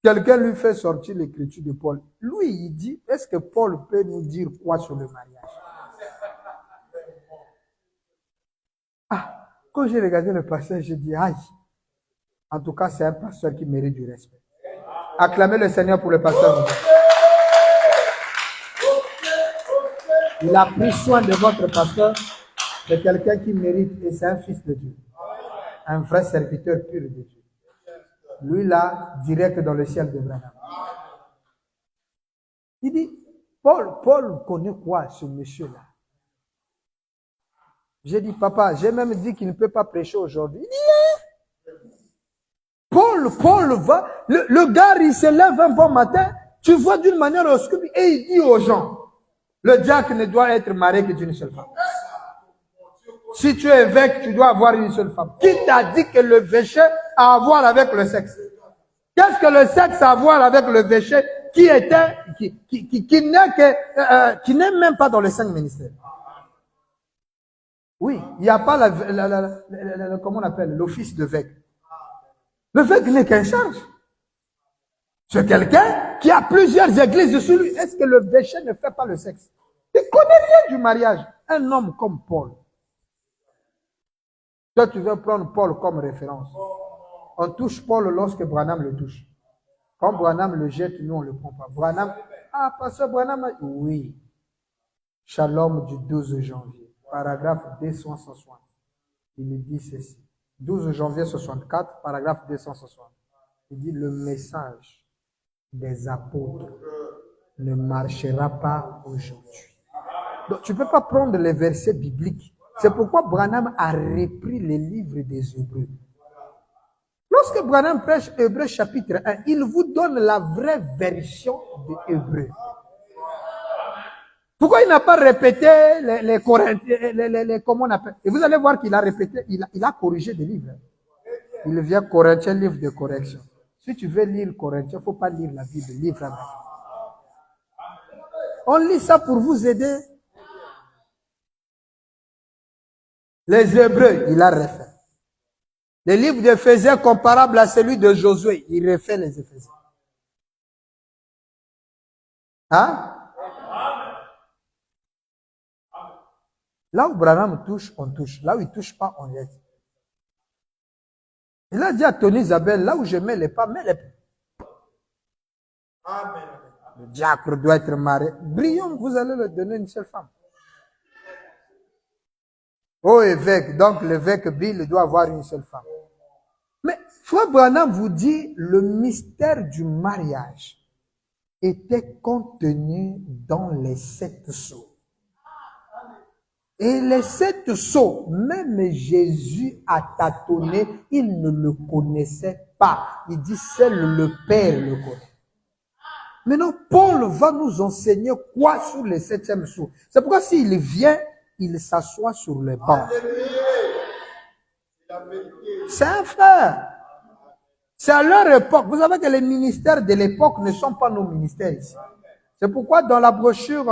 Speaker 1: Quelqu'un lui fait sortir l'écriture de Paul. Lui, il dit, est-ce que Paul peut nous dire quoi sur le mariage? Ah, quand j'ai regardé le pasteur, j'ai dit, aïe. En tout cas, c'est un pasteur qui mérite du respect. Acclamez le Seigneur pour le pasteur Moubonga. Il a pris soin de votre pasteur, de quelqu'un qui mérite, et c'est un fils de Dieu. Un vrai serviteur pur de Dieu. Lui là, direct dans le ciel de Branham. Il dit, Paul connaît quoi ce monsieur-là? J'ai dit, papa, j'ai même dit qu'il ne peut pas prêcher aujourd'hui. Il dit, Paul va, le gars, il se lève un bon matin, tu vois d'une manière obscure, et il dit aux gens, le diacre ne doit être marié que d'une seule femme. Si tu es évêque, tu dois avoir une seule femme. Qui t'a dit que le péché a à voir avec le sexe? Qu'est-ce que le sexe a à voir avec le péché qui n'est même pas dans les 5 ministères? Oui, il n'y a pas comment on appelle, l'office d'évêque. L'évêque n'est qu'un charge. C'est quelqu'un qui a plusieurs églises dessus lui. Est-ce que le péché ne fait pas le sexe? Il ne connaît rien du mariage. Un homme comme Paul. Toi, tu veux prendre Paul comme référence. On touche Paul lorsque Branham le touche. Quand Branham le jette, nous, on ne le prend pas. Branham, pasteur Branham, oui. Shalom du 12 janvier, paragraphe 260. Il dit ceci. 12 janvier 64, paragraphe 260. Il dit, le message des apôtres ne marchera pas aujourd'hui. Donc, tu ne peux pas prendre les versets bibliques. C'est pourquoi Branham a repris les livres des Hébreux. Lorsque Branham prêche Hébreux chapitre 1, il vous donne la vraie version de Hébreux. Pourquoi il n'a pas répété les Corinthiens, comment on appelle? Et vous allez voir qu'il a répété, il a corrigé des livres. Il vient Corinthiens, livre de correction. Si tu veux lire Corinthiens, il ne faut pas lire la Bible, livre avec. On lit ça pour vous aider. Les Hébreux, il a refait. Les livres d'Éphésiens comparables à celui de Josué, il refait les Éphésiens. Hein? Là où Branham touche, on touche. Là où il ne touche pas, on jette. Il a dit à Tony Isabelle, là où je mets les pas, mets les pas. Amen. Le diacre doit être marié. Brion, vous allez le donner une seule femme. Oh évêque, donc l'évêque Bill doit avoir une seule femme. Mais Frère Branham vous dit, le mystère du mariage était contenu dans les 7 sceaux. Et les 7 sceaux, même Jésus a tâtonné, il ne le connaissait pas. Il dit, seul le Père le connaît. Maintenant, Paul va nous enseigner quoi sur les 7e sceaux. C'est pourquoi s'il vient, il s'assoit sur les bancs. C'est un frère. C'est à leur époque. Vous savez que les ministères de l'époque ne sont pas nos ministères ici. C'est pourquoi dans la brochure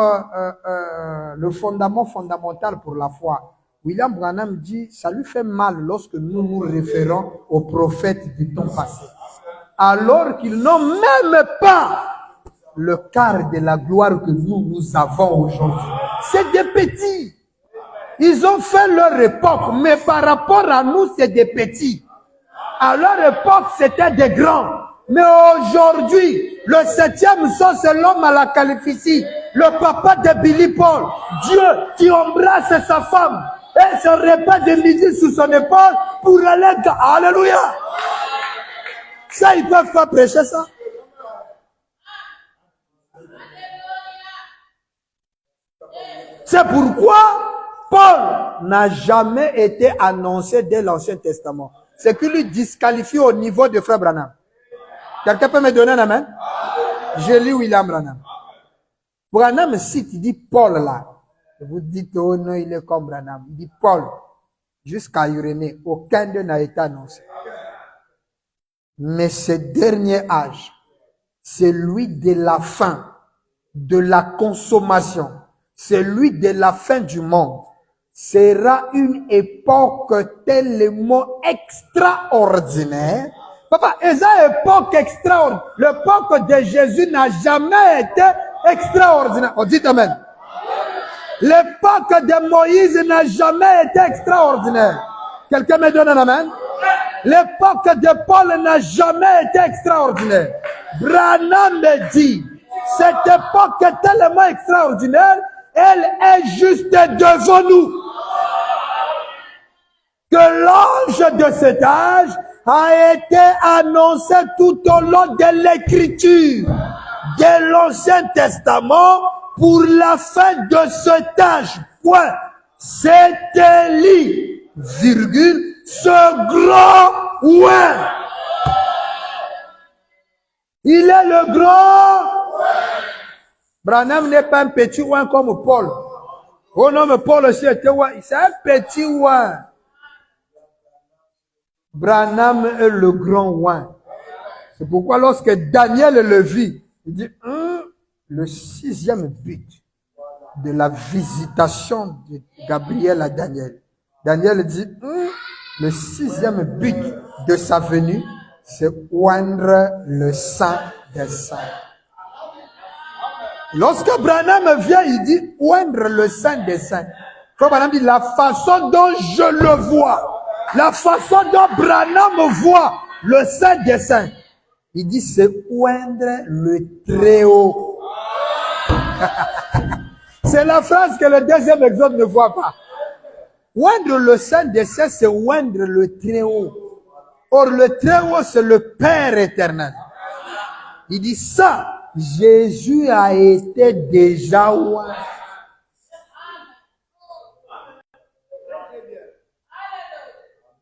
Speaker 1: le fondament fondamental pour la foi, William Branham dit, ça lui fait mal lorsque nous nous référons aux prophètes du temps passé. Alors qu'ils n'ont même pas le quart de la gloire que nous avons aujourd'hui. C'est des petits. Ils ont fait leur époque, mais par rapport à nous, c'est des petits. À leur époque, c'était des grands. Mais aujourd'hui, le 7e sceau, c'est l'homme à la calvitie, le papa de Billy Paul, Dieu qui embrasse sa femme et se répand de midi sous son épaule pour aller... Alléluia! Ça, ils peuvent pas prêcher ça. C'est pourquoi Paul n'a jamais été annoncé dès l'Ancien Testament. Ce qui lui disqualifie au niveau de Frère Branham. Quelqu'un peut me donner un amen? Je lis William Branham. Branham cite, il dit Paul là. Vous dites, oh non, il est comme Branham. Il dit Paul. Jusqu'à Irénée, aucun d'eux n'a été annoncé. Mais ce dernier âge, celui de la fin, de la consommation, celui de la fin du monde, sera une époque tellement extraordinaire. Papa, et ça, époque extraordinaire. L'époque de Jésus n'a jamais été extraordinaire. On dit amen. L'époque de Moïse n'a jamais été extraordinaire. Quelqu'un me donne un amen? L'époque de Paul n'a jamais été extraordinaire. Branham me dit, cette époque est tellement extraordinaire, elle est juste devant nous. Que l'ange de cet âge a été annoncé tout au long de l'écriture de l'Ancien Testament pour la fin de cet âge. Point. C'est Élie, virgule, ce grand ouin. Il est le grand. Branham n'est pas un petit ouin comme Paul. Oh non, mais Paul aussi était ouin. C'est un petit ouin. Branham est le grand ouin. C'est pourquoi lorsque Daniel le vit, il dit, le 6e but de la visitation de Gabriel à Daniel. Daniel dit, le 6e but de sa venue, c'est oindre le sang des saints. Lorsque Branham vient, il dit, oindre le sang des saints. Quand Branham dit, la façon dont je le vois, la façon dont Branham voit le sang des saints, il dit, c'est oindre le Très-Haut. C'est la phrase que le 2e exode ne voit pas. Oindre le sang des saints, c'est oindre le Très-Haut. Or, le Très-Haut, c'est le Père éternel. Il dit ça, Jésus a été déjà oint.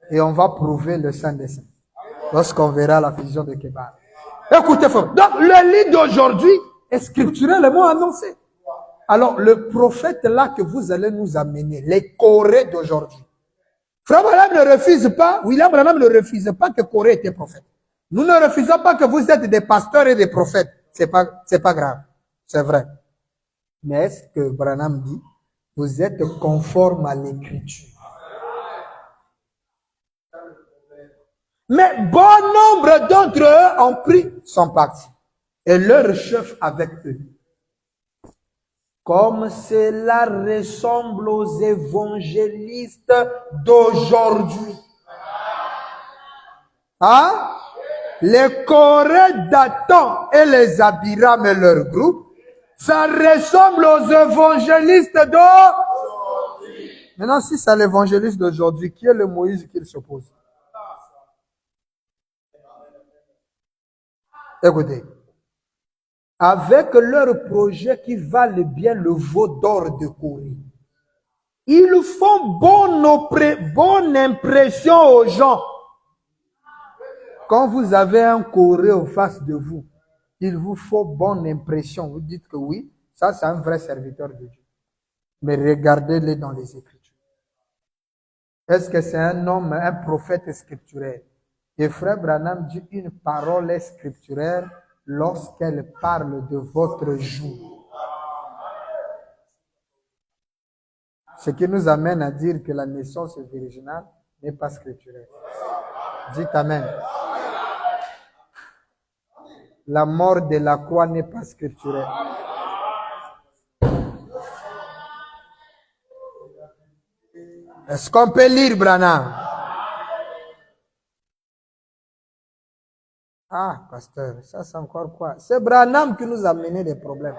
Speaker 1: Et on va prouver le sang des saints lorsqu'on verra la vision de Kébar. Écoutez, frère. Donc, le livre d'aujourd'hui est scripturellement annoncé. Alors, le prophète là que vous allez nous amener, les Corées d'aujourd'hui. Frère Branham ne refuse pas, William Branham ne refuse pas que Corée était prophète. Nous ne refusons pas que vous êtes des pasteurs et des prophètes. C'est pas grave. C'est vrai. Mais est-ce que Branham dit, vous êtes conforme à l'écriture? Mais bon nombre d'entre eux ont pris son parti. Et leur chef avec eux. Comme cela ressemble aux évangélistes d'aujourd'hui. Hein? Les Corées d'Atan et les Abiram et leur groupe, ça ressemble aux évangélistes d'aujourd'hui. Maintenant, si c'est l'évangéliste d'aujourd'hui, qui est le Moïse qu'il s'oppose? Écoutez. Avec leur projet qui valent bien le veau d'or de Corée, ils font bonne impression aux gens. Quand vous avez un Corée en face de vous, il vous faut bonne impression. Vous dites que oui, ça c'est un vrai serviteur de Dieu. Mais regardez-le dans les Écritures. Est-ce que c'est un homme, un prophète scripturaire? Et frère Branham dit une parole est scripturaire lorsqu'elle parle de votre jour. Ce qui nous amène à dire que la naissance virginale n'est pas scripturaire. Dites amen. La mort de la croix n'est pas scripturaire. Est-ce qu'on peut lire Branham? Ah, pasteur, ça c'est encore quoi? C'est Branham qui nous a mené des problèmes.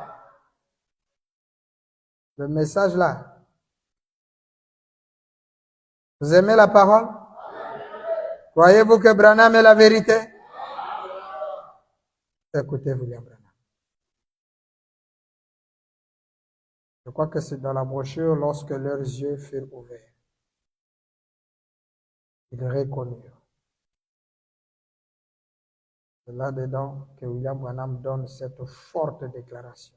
Speaker 1: Le message là. Vous aimez la parole? Croyez-vous que Branham est la vérité? Écoutez William Branham. Je crois que c'est dans la brochure, lorsque leurs yeux furent ouverts. Ils reconnurent. C'est là-dedans que William Branham donne cette forte déclaration.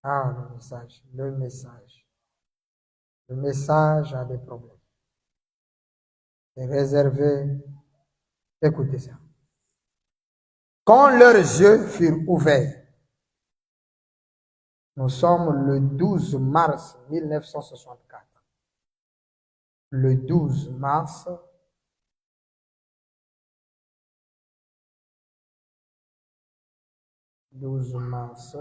Speaker 1: Ah, le message, le message. Le message a des problèmes. C'est réservé. Écoutez ça. Quand leurs yeux furent ouverts, Nous sommes le 12 mars 1964. Le 12 mars 12 mars.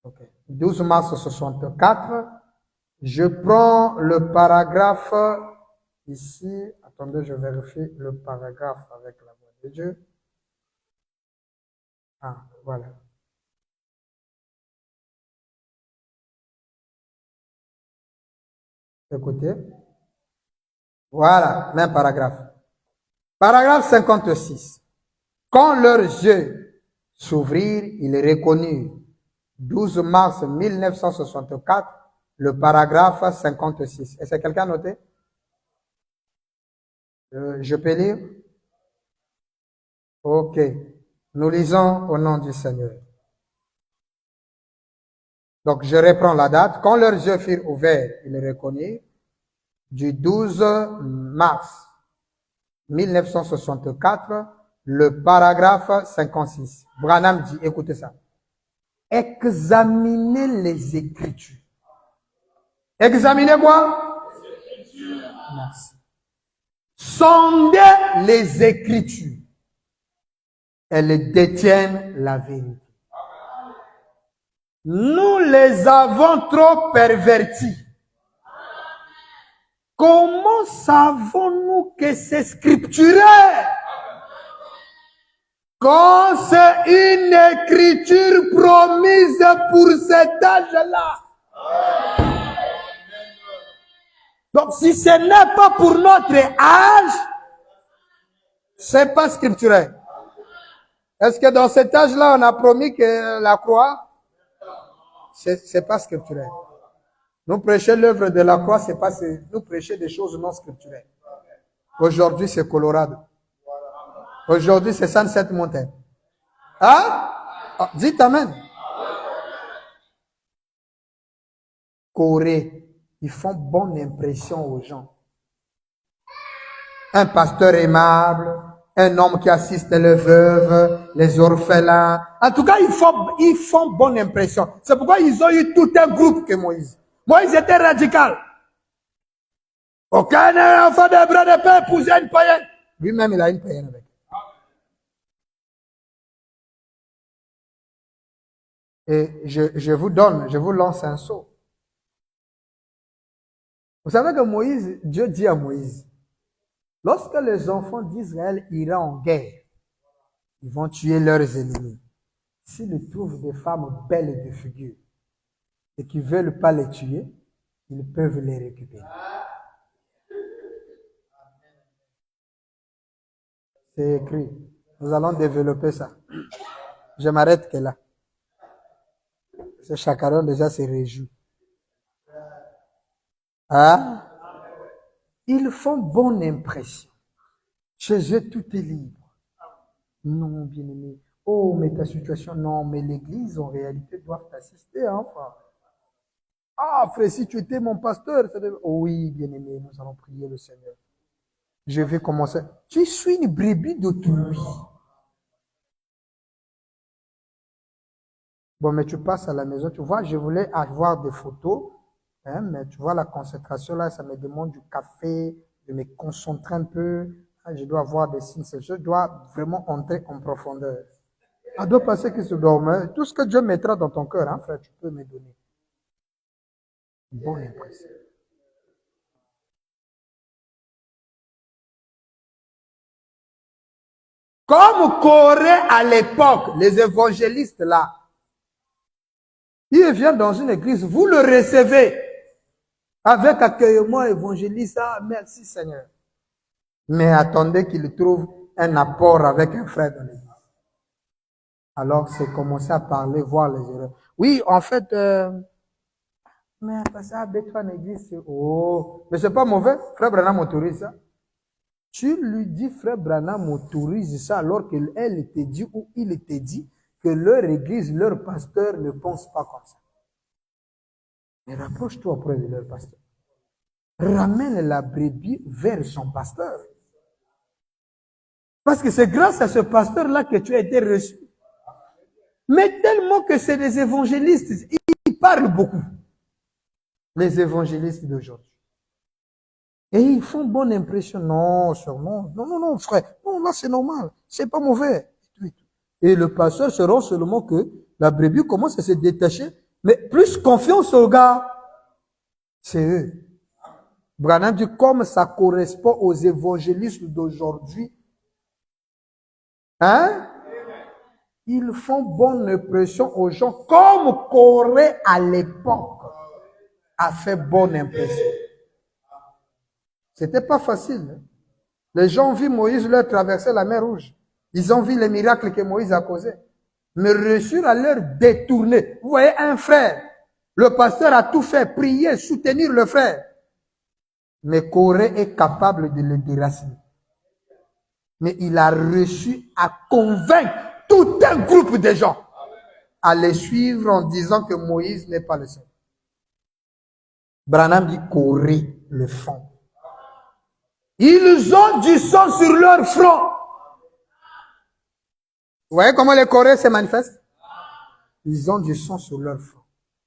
Speaker 1: Ok. 12 mars 64. Je prends le paragraphe ici. Attendez, je vérifie le paragraphe avec la voix de Dieu. Ah, voilà. Écoutez. Voilà, même paragraphe. Paragraphe 56. Quand leurs yeux s'ouvrirent, ils reconnurent. 12 mars 1964, le paragraphe 56. Est-ce que quelqu'un a noté? Je peux lire? Ok. Nous lisons au nom du Seigneur. Donc, je reprends la date. Quand leurs yeux furent ouverts, ils reconnurent. Du 12 mars 1964, le paragraphe 56. Branham dit, écoutez ça. Examinez les Écritures. Examinez quoi? Merci. Sondez les Écritures. Elles détiennent la vérité. Nous les avons trop pervertis. Comment savons-nous que c'est scripturaire? Quand c'est une écriture promise pour cet âge-là. Donc, si ce n'est pas pour notre âge, c'est pas scripturaire. Est-ce que dans cet âge-là, on a promis que la croix, c'est pas scripturaire. Nous prêcher l'œuvre de la croix, c'est pas, nous prêcher des choses non scripturaires. Aujourd'hui, c'est Colorado. Aujourd'hui, c'est Sunset Mountain. Hein? Oh, dites amen. Corée, ils font bonne impression aux gens. Un pasteur aimable, un homme qui assiste les veuves, les orphelins. En tout cas, ils font bonne impression. C'est pourquoi ils ont eu tout un groupe que Moïse. Moïse était radical. Aucun enfant de bras de pain épousait une païenne. Lui-même, il a une païenne avec. Et je vous lance un saut. Vous savez que Moïse, Dieu dit à Moïse, lorsque les enfants d'Israël iront en guerre, ils vont tuer leurs ennemis. S'ils trouvent des femmes belles de figure et qui ne veulent pas les tuer, ils peuvent les récupérer. C'est écrit. Nous allons développer ça. Je m'arrête que là. Ce chacaron déjà se réjouit. Hein? Ils font bonne impression. Chez eux, tout est libre. Non, bien-aimé. Oh, mais ta situation, non, mais l'église, en réalité, doit t'assister, hein, frère. Ah, frère, si tu étais mon pasteur, ça devait... Oh oui, bien-aimé, nous allons prier le Seigneur. Je vais commencer. Tu suis une brebis d'autrui. Bon, mais tu passes à la maison, tu vois, je voulais avoir des photos, hein, mais tu vois, la concentration là, ça me demande du café, de me concentrer un peu. Je dois avoir des signes, je dois vraiment entrer en profondeur. À deux pensées qui se dorment, tout ce que Dieu mettra dans ton cœur, hein, frère, tu peux me donner. Bonne impression. Comme Corée à l'époque, les évangélistes là, ils viennent dans une église, vous le recevez avec accueillement évangéliste. Ah, merci Seigneur. Mais attendez qu'il trouve un apport avec un frère dans l'église. Alors c'est commencer à parler, voir les erreurs. Oui, en fait, mais ça avec toi en église, oh, mais c'est pas mauvais. Frère Branham autorise ça. Tu lui dis, frère Branham autorise ça alors qu'elle te dit ou il te dit que leur église, leur pasteur ne pense pas comme ça. Mais rapproche-toi auprès de leur pasteur. Ramène la brebis vers son pasteur. Parce que c'est grâce à ce pasteur-là que tu as été reçu. Mais tellement que c'est des évangélistes, ils parlent beaucoup. Les évangélistes d'aujourd'hui. Et ils font bonne impression. Non, non, frère. Non, là, c'est normal. C'est pas mauvais. Et le pasteur se rend seulement que la brebis commence à se détacher. Mais plus confiance aux gars, c'est eux. Branham dit, comme ça correspond aux évangélistes d'aujourd'hui, hein? Ils font bonne impression aux gens, comme Corée à l'époque a fait bonne impression. C'était pas facile. Les gens ont vu Moïse leur traverser la mer Rouge. Ils ont vu les miracles que Moïse a causés. Mais réussir à leur détourner. Vous voyez un frère. Le pasteur a tout fait, prier, soutenir le frère. Mais Corée est capable de le déraciner. Mais il a réussi à convaincre tout un groupe de gens à les suivre en disant que Moïse n'est pas le seul. Branham dit Corée le font. Ils ont du sang sur leur front. Vous voyez comment les Coréens se manifestent? Ils ont du sang sur leur front.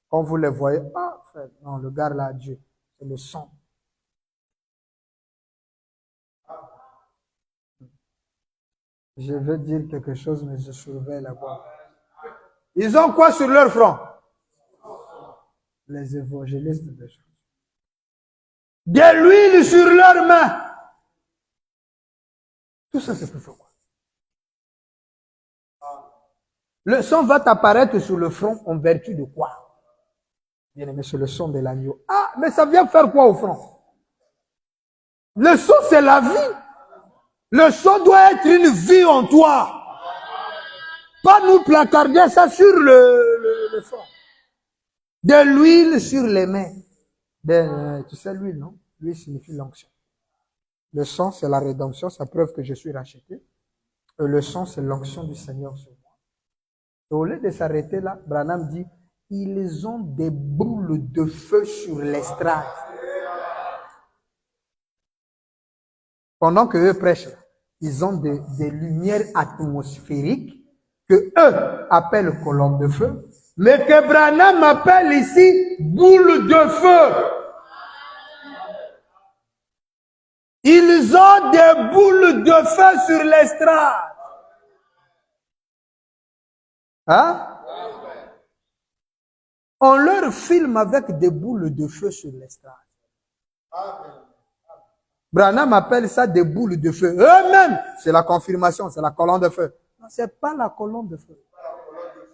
Speaker 1: Quand vous les voyez, ah, frère, non, le gars là, Dieu, c'est le sang. Je veux dire quelque chose, mais je surveille la voix. Ils ont quoi sur leur front? Les évangélistes de choses. De l'huile sur leurs mains. Tout ça, c'est pour quoi? Le sang va t'apparaître sur le front en vertu de quoi? Bien aimé, c'est le sang de l'agneau. Ah, mais ça vient faire quoi au front? Le sang, c'est la vie. Le sang doit être une vie en toi. Pas nous placarder ça sur le front. De l'huile sur les mains. Tu sais l'huile, non? L'huile signifie l'onction. Le sang, c'est la rédemption, c'est la preuve que je suis racheté. Et le sang, c'est l'onction du Seigneur sur moi. Et au lieu de s'arrêter là, Branham dit, ils ont des boules de feu sur l'estrade. Pendant que eux prêchent, ils ont des lumières atmosphériques que eux appellent colonnes de feu, mais que Branham appelle ici boules de feu. Ils ont des boules de feu sur l'estrade. Hein? On leur filme avec des boules de feu sur l'estrade. Branham appelle ça des boules de feu. Eux-mêmes, c'est la confirmation, c'est la colonne de feu. Non, c'est pas la colonne de feu.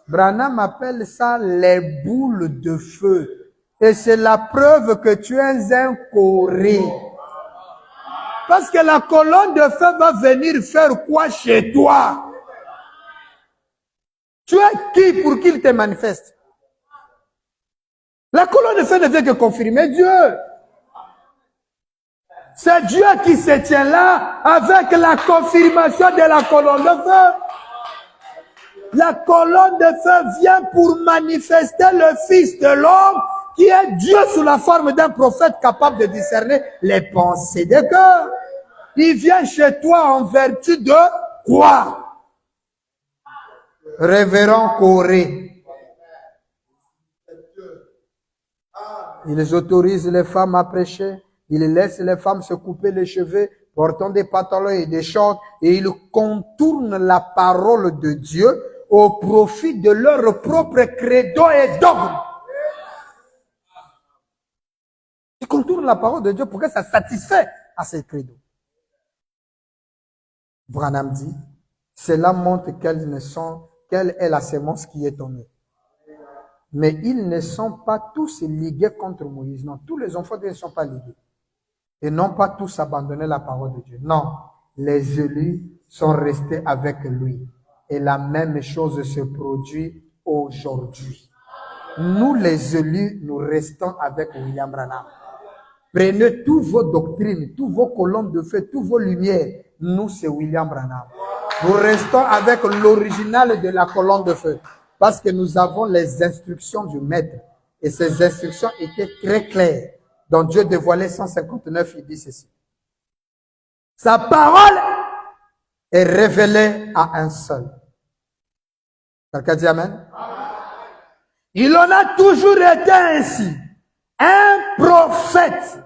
Speaker 1: Branham appelle ça les boules de feu. Et c'est la preuve que tu es un Corée. Parce que la colonne de feu va venir faire quoi chez toi? Tu es qui pour qu'il te manifeste? La colonne de feu ne fait que confirmer Dieu. C'est Dieu qui se tient là avec la confirmation de la colonne de feu. La colonne de feu vient pour manifester le Fils de l'homme qui est Dieu sous la forme d'un prophète capable de discerner les pensées des cœurs. Il vient chez toi en vertu de quoi? Révérend Corée. Ils autorisent les femmes à prêcher. Ils laissent les femmes se couper les cheveux, portant des pantalons et des shorts, et ils contournent la parole de Dieu au profit de leur propre credo et dogme. Ils contournent la parole de Dieu pour que ça satisfait à ces credos. Branham dit, cela montre quelle est la sémence qui est en eux. Mais ils ne sont pas tous ligués contre Moïse. Non, tous les enfants ne sont pas ligués. Et non pas tous abandonné la parole de Dieu. Non, les élus sont restés avec lui. Et la même chose se produit aujourd'hui. Nous, les élus, nous restons avec William Branham. Prenez toutes vos doctrines, toutes vos colonnes de feu, toutes vos lumières. Nous, c'est William Branham. Nous restons avec l'original de la colonne de feu. Parce que nous avons les instructions du maître. Et ces instructions étaient très claires. Dans Dieu dévoilé 159, il dit ceci. Sa parole est révélée à un seul. Quelqu'un dit Amen? Il en a toujours été ainsi. Un prophète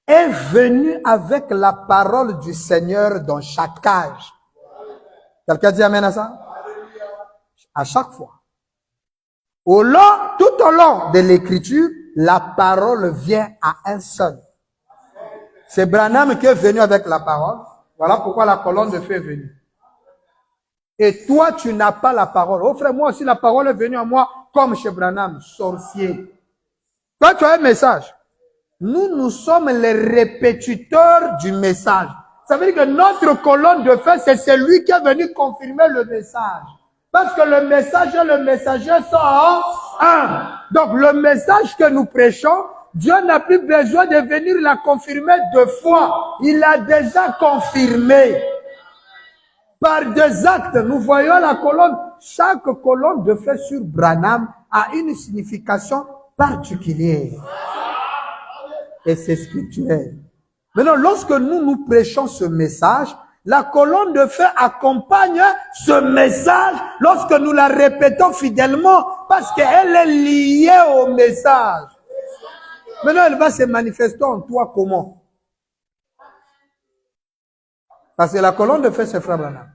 Speaker 1: est venu avec la parole du Seigneur dans chaque âge. Quelqu'un dit Amen à ça? À chaque fois. Tout au long de l'écriture, la parole vient à un seul. C'est Branham qui est venu avec la parole. Voilà pourquoi la colonne de feu est venue. Et toi, tu n'as pas la parole. Oh frère, moi aussi, la parole est venue à moi comme chez Branham, sorcier. Toi, tu as un message. Nous sommes les répétiteurs du message. Ça veut dire que notre colonne de feu, c'est celui qui est venu confirmer le message. Parce que le message et le messager sont un. Donc, le message que nous prêchons, Dieu n'a plus besoin de venir la confirmer deux fois. Il l'a déjà confirmé. Par des actes, nous voyons la colonne. Chaque colonne de feu sur Branham a une signification particulière. Et c'est spirituel. Maintenant, lorsque nous prêchons ce message, la colonne de feu accompagne ce message lorsque nous la répétons fidèlement parce qu'elle est liée au message. Maintenant, elle va se manifester en toi comment? Parce que la colonne de feu, c'est Frère Branham.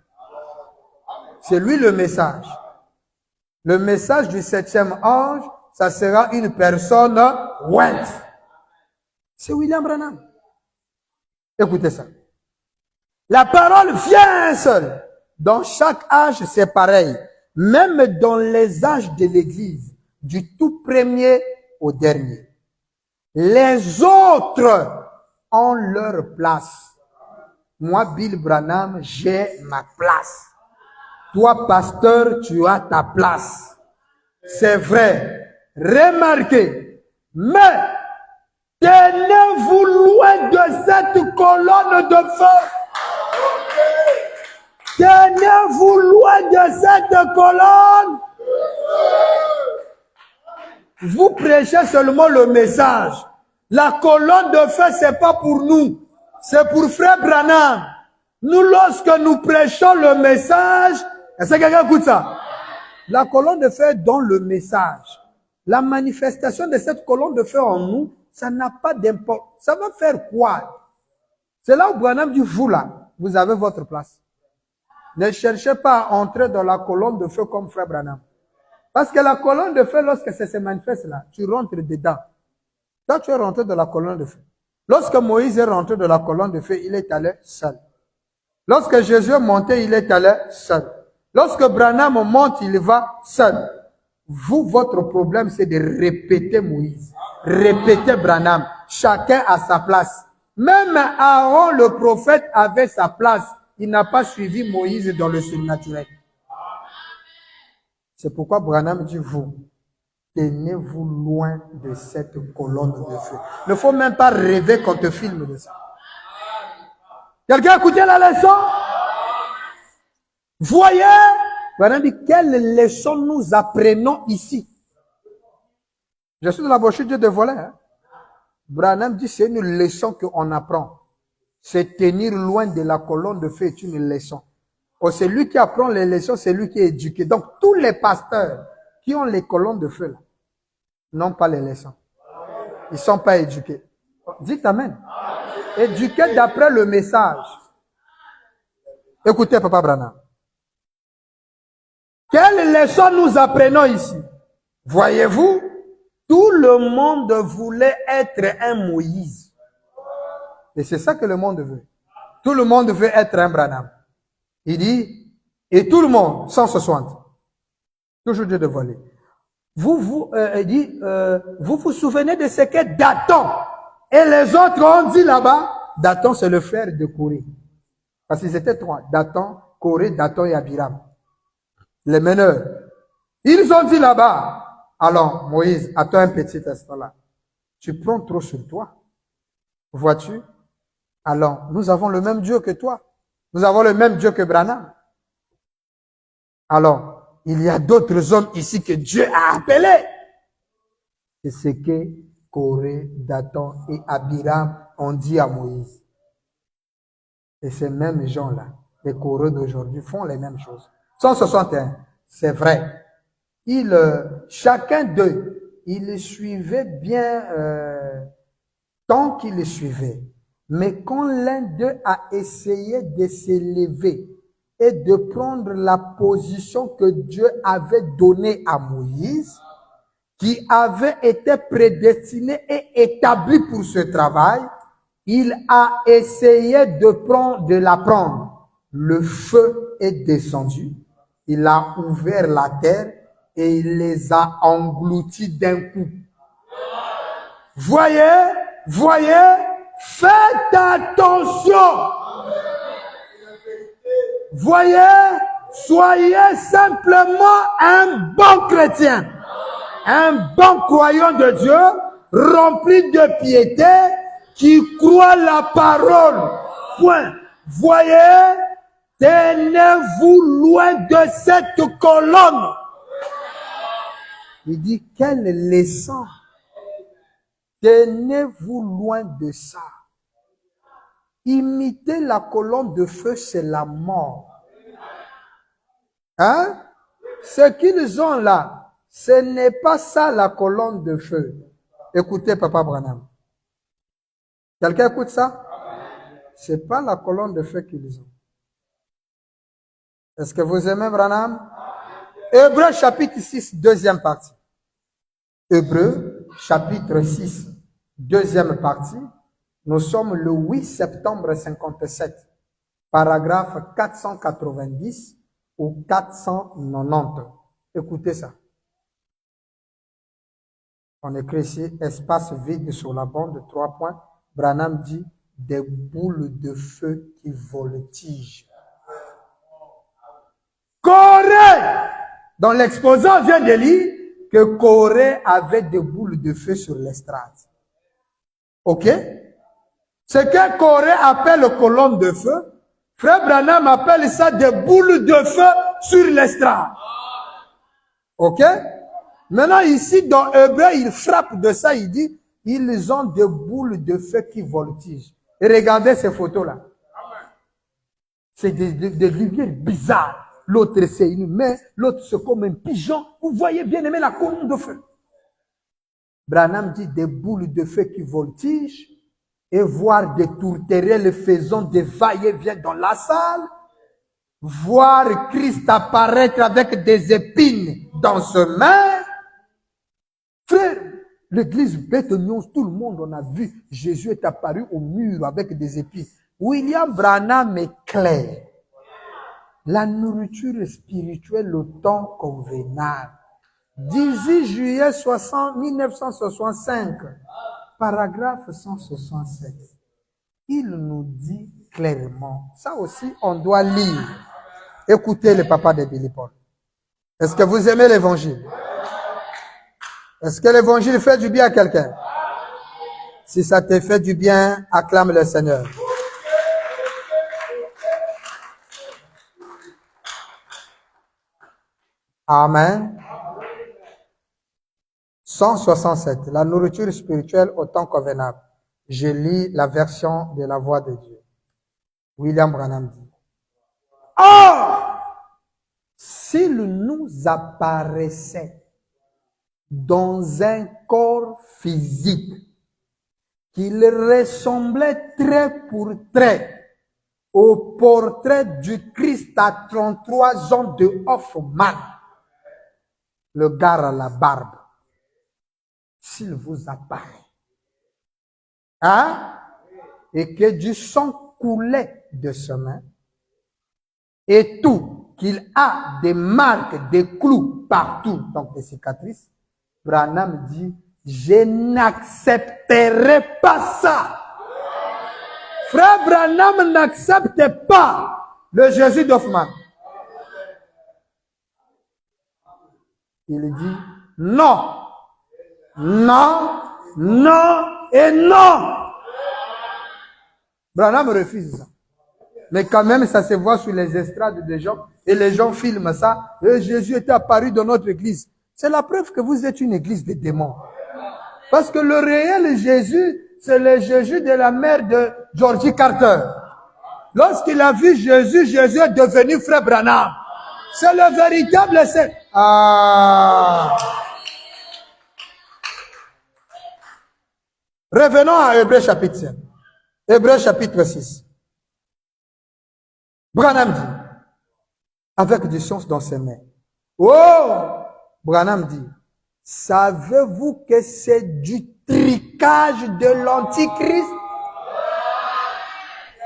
Speaker 1: C'est lui le message. Le message du 7e ange, ça sera une personne ointe. C'est William Branham. Écoutez ça. La parole vient seule. Dans chaque âge, c'est pareil. Même dans les âges de l'Église, du tout premier au dernier. Les autres ont leur place. Moi, Bill Branham, j'ai ma place. Toi, pasteur, tu as ta place. C'est vrai. Remarquez. Mais, tenez-vous loin de cette colonne de feu. Tenez-vous loin de cette colonne. Vous prêchez seulement le message. La colonne de feu, c'est pas pour nous. C'est pour Frère Branham. Nous, lorsque nous prêchons le message, est-ce que quelqu'un écoute ça? La colonne de feu donne le message. La manifestation de cette colonne de feu en nous, ça n'a pas d'importance. Ça va faire quoi? C'est là où Branham dit, vous là, vous avez votre place. Ne cherchez pas à entrer dans la colonne de feu comme Frère Branham. Parce que la colonne de feu, lorsque ça se manifeste là, tu rentres dedans. Toi, tu es rentré dans la colonne de feu. Lorsque Moïse est rentré dans la colonne de feu, il est allé seul. Lorsque Jésus est monté, il est allé seul. Lorsque Branham monte, il va seul. Vous, votre problème, c'est de répéter Moïse. Répéter Branham. Chacun a sa place. Même Aaron, le prophète, avait sa place. Il n'a pas suivi Moïse dans le surnaturel. C'est pourquoi Branham dit, vous, tenez-vous loin de cette colonne de feu. Il ne faut même pas rêver qu'on te filme de ça. Quelqu'un a écouté la leçon? Voyez, Branham dit, quelle leçon nous apprenons ici? Je suis dans la brochure Dieu de voler. Hein? Branham dit, c'est une leçon qu'on apprend. C'est tenir loin de la colonne de feu est une leçon. Oh, c'est lui qui apprend les leçons, c'est lui qui est éduqué. Donc, tous les pasteurs qui ont les colonnes de feu, là, n'ont pas les leçons. Ils ne sont pas éduqués. Dites Amen. Éduqués d'après le message. Écoutez, Papa Branham. Quelle leçon nous apprenons ici? Voyez-vous, tout le monde voulait être un Moïse. Et c'est ça que le monde veut. Tout le monde veut être un Branham. Il dit, et tout le monde, 160. Toujours Dieu de voler. Vous vous souvenez de ce que Dathan et les autres ont dit là-bas? Dathan, c'est le frère de Corée. Parce qu'ils étaient trois. Dathan, Corée, Dathan et Abiram. Les meneurs. Ils ont dit là-bas, alors Moïse, attends un petit instant là. Tu prends trop sur toi. Vois-tu? Alors, nous avons le même Dieu que toi. Nous avons le même Dieu que Branham. Alors, il y a d'autres hommes ici que Dieu a appelés. C'est ce que Corée, Dathan et Abiram ont dit à Moïse. Et ces mêmes gens-là, les Corées d'aujourd'hui, font les mêmes choses. 161, c'est vrai. chacun d'eux, il suivait bien tant qu'il le suivait. Mais quand l'un d'eux a essayé de s'élever et de prendre la position que Dieu avait donnée à Moïse, qui avait été prédestiné et établi pour ce travail, il a essayé de la prendre. Le feu est descendu, il a ouvert la terre et il les a engloutis d'un coup. Voyez, faites attention. Voyez, soyez simplement un bon chrétien, un bon croyant de Dieu, rempli de piété, qui croit la parole. Point. Voyez, tenez-vous loin de cette colonne. Il dit, quelle leçon. Tenez-vous loin de ça. Imiter la colonne de feu, c'est la mort. Hein? Ce qu'ils ont là, ce n'est pas ça la colonne de feu. Écoutez, Papa Branham. Quelqu'un écoute ça? C'est pas la colonne de feu qu'ils ont. Est-ce que vous aimez Branham? Hébreux chapitre 6, deuxième partie. Hébreux chapitre 6, deuxième partie. Nous sommes le 8 septembre 57, paragraphe 490 ou 490. Écoutez ça. On écrit ici, espace vide sur la bande, 3 points. Branham dit, des boules de feu qui voltigent. Corée! Dans l'exposant, on vient de lire que Corée avait des boules de feu sur l'estrade. Ok? Ce que Corée appelle colonne de feu, Frère Branham appelle ça des boules de feu sur l'estrade. Ok? Maintenant, ici, dans Hébreu, il frappe de ça, il dit, ils ont des boules de feu qui voltigent. Et regardez ces photos-là. C'est des lumières bizarres. L'autre, c'est une main, l'autre, c'est comme un pigeon. Vous voyez bien aimé la colonne de feu. Branham dit des boules de feu qui voltigent et voir des tourterelles faisant des va-et-vient dans la salle, voir Christ apparaître avec des épines dans ses mains. Frère, l'église Bethanion, tout le monde on a vu, Jésus est apparu au mur avec des épines. William Branham est clair. La nourriture spirituelle au temps convenable. 18 juillet 1965, paragraphe 167. Il nous dit clairement, ça aussi on doit lire. Écoutez le papa de Billy Paul. Est-ce que vous aimez l'évangile? Est-ce que l'évangile fait du bien à quelqu'un? Si ça te fait du bien, acclame le Seigneur. Amen. 167. La nourriture spirituelle au temps convenable. Je lis la version de la voix de Dieu. William Branham dit. Or, s'il nous apparaissait dans un corps physique qu'il ressemblait trait pour trait au portrait du Christ à 33 ans de Hoffman, le gars à la barbe, s'il vous apparaît, hein, et que du sang coulait de ses mains, et tout, qu'il a des marques, des clous partout, donc des cicatrices, Branham dit, je n'accepterai pas ça. Frère Branham n'accepte pas le Jésus d'Hoffman. Il dit non, non, non et non. Branham refuse ça. Mais quand même, ça se voit sur les estrades des gens et les gens filment ça. Et Jésus était apparu dans notre église. C'est la preuve que vous êtes une église de démons. Parce que le réel Jésus, c'est le Jésus de la mère de Georgie Carter. Lorsqu'il a vu Jésus, Jésus est devenu frère Branham. C'est le véritable Seigneur. Ah. Revenons à Hébreux chapitre 5. Hébreux chapitre 6. Branham dit, avec du sens dans ses mains. Oh! Branham dit, savez-vous que c'est du tricage de l'Antichrist?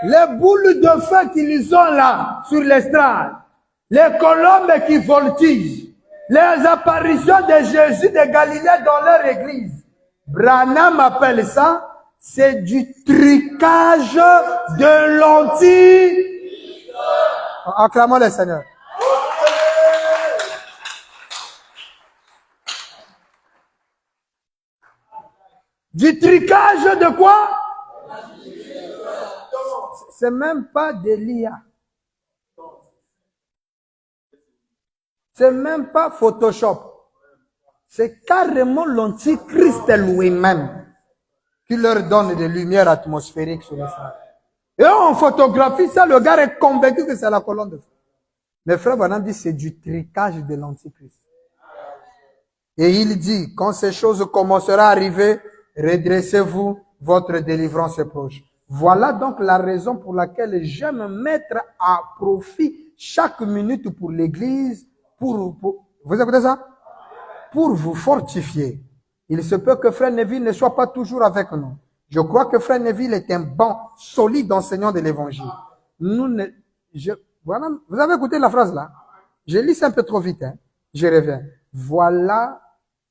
Speaker 1: Les boules de feu qu'ils ont là, sur l'estrade, les colombes qui voltigent, les apparitions de Jésus de Galilée dans leur église. Branham appelle ça, c'est du tricage de l'Antichrist. Acclamons le Seigneur. Du tricage de quoi? C'est même pas de l'IA. C'est même pas Photoshop. C'est carrément l'Antichrist lui-même qui leur donne des lumières atmosphériques sur l'estrade. Et on photographie ça, le gars est convaincu que c'est la colonne de feu. Mais frère Branham dit c'est du tricage de l'Antichrist. Et il dit, quand ces choses commenceront à arriver, redressez-vous, votre délivrance est proche. Voilà donc la raison pour laquelle j'aime mettre à profit chaque minute pour l'Église, vous écoutez ça? Pour vous fortifier. Il se peut que Frère Neville ne soit pas toujours avec nous. Je crois que Frère Neville est un bon, solide enseignant de l'Évangile. Voilà, vous avez écouté la phrase là? Je lis ça un peu trop vite. Hein? Je reviens. Voilà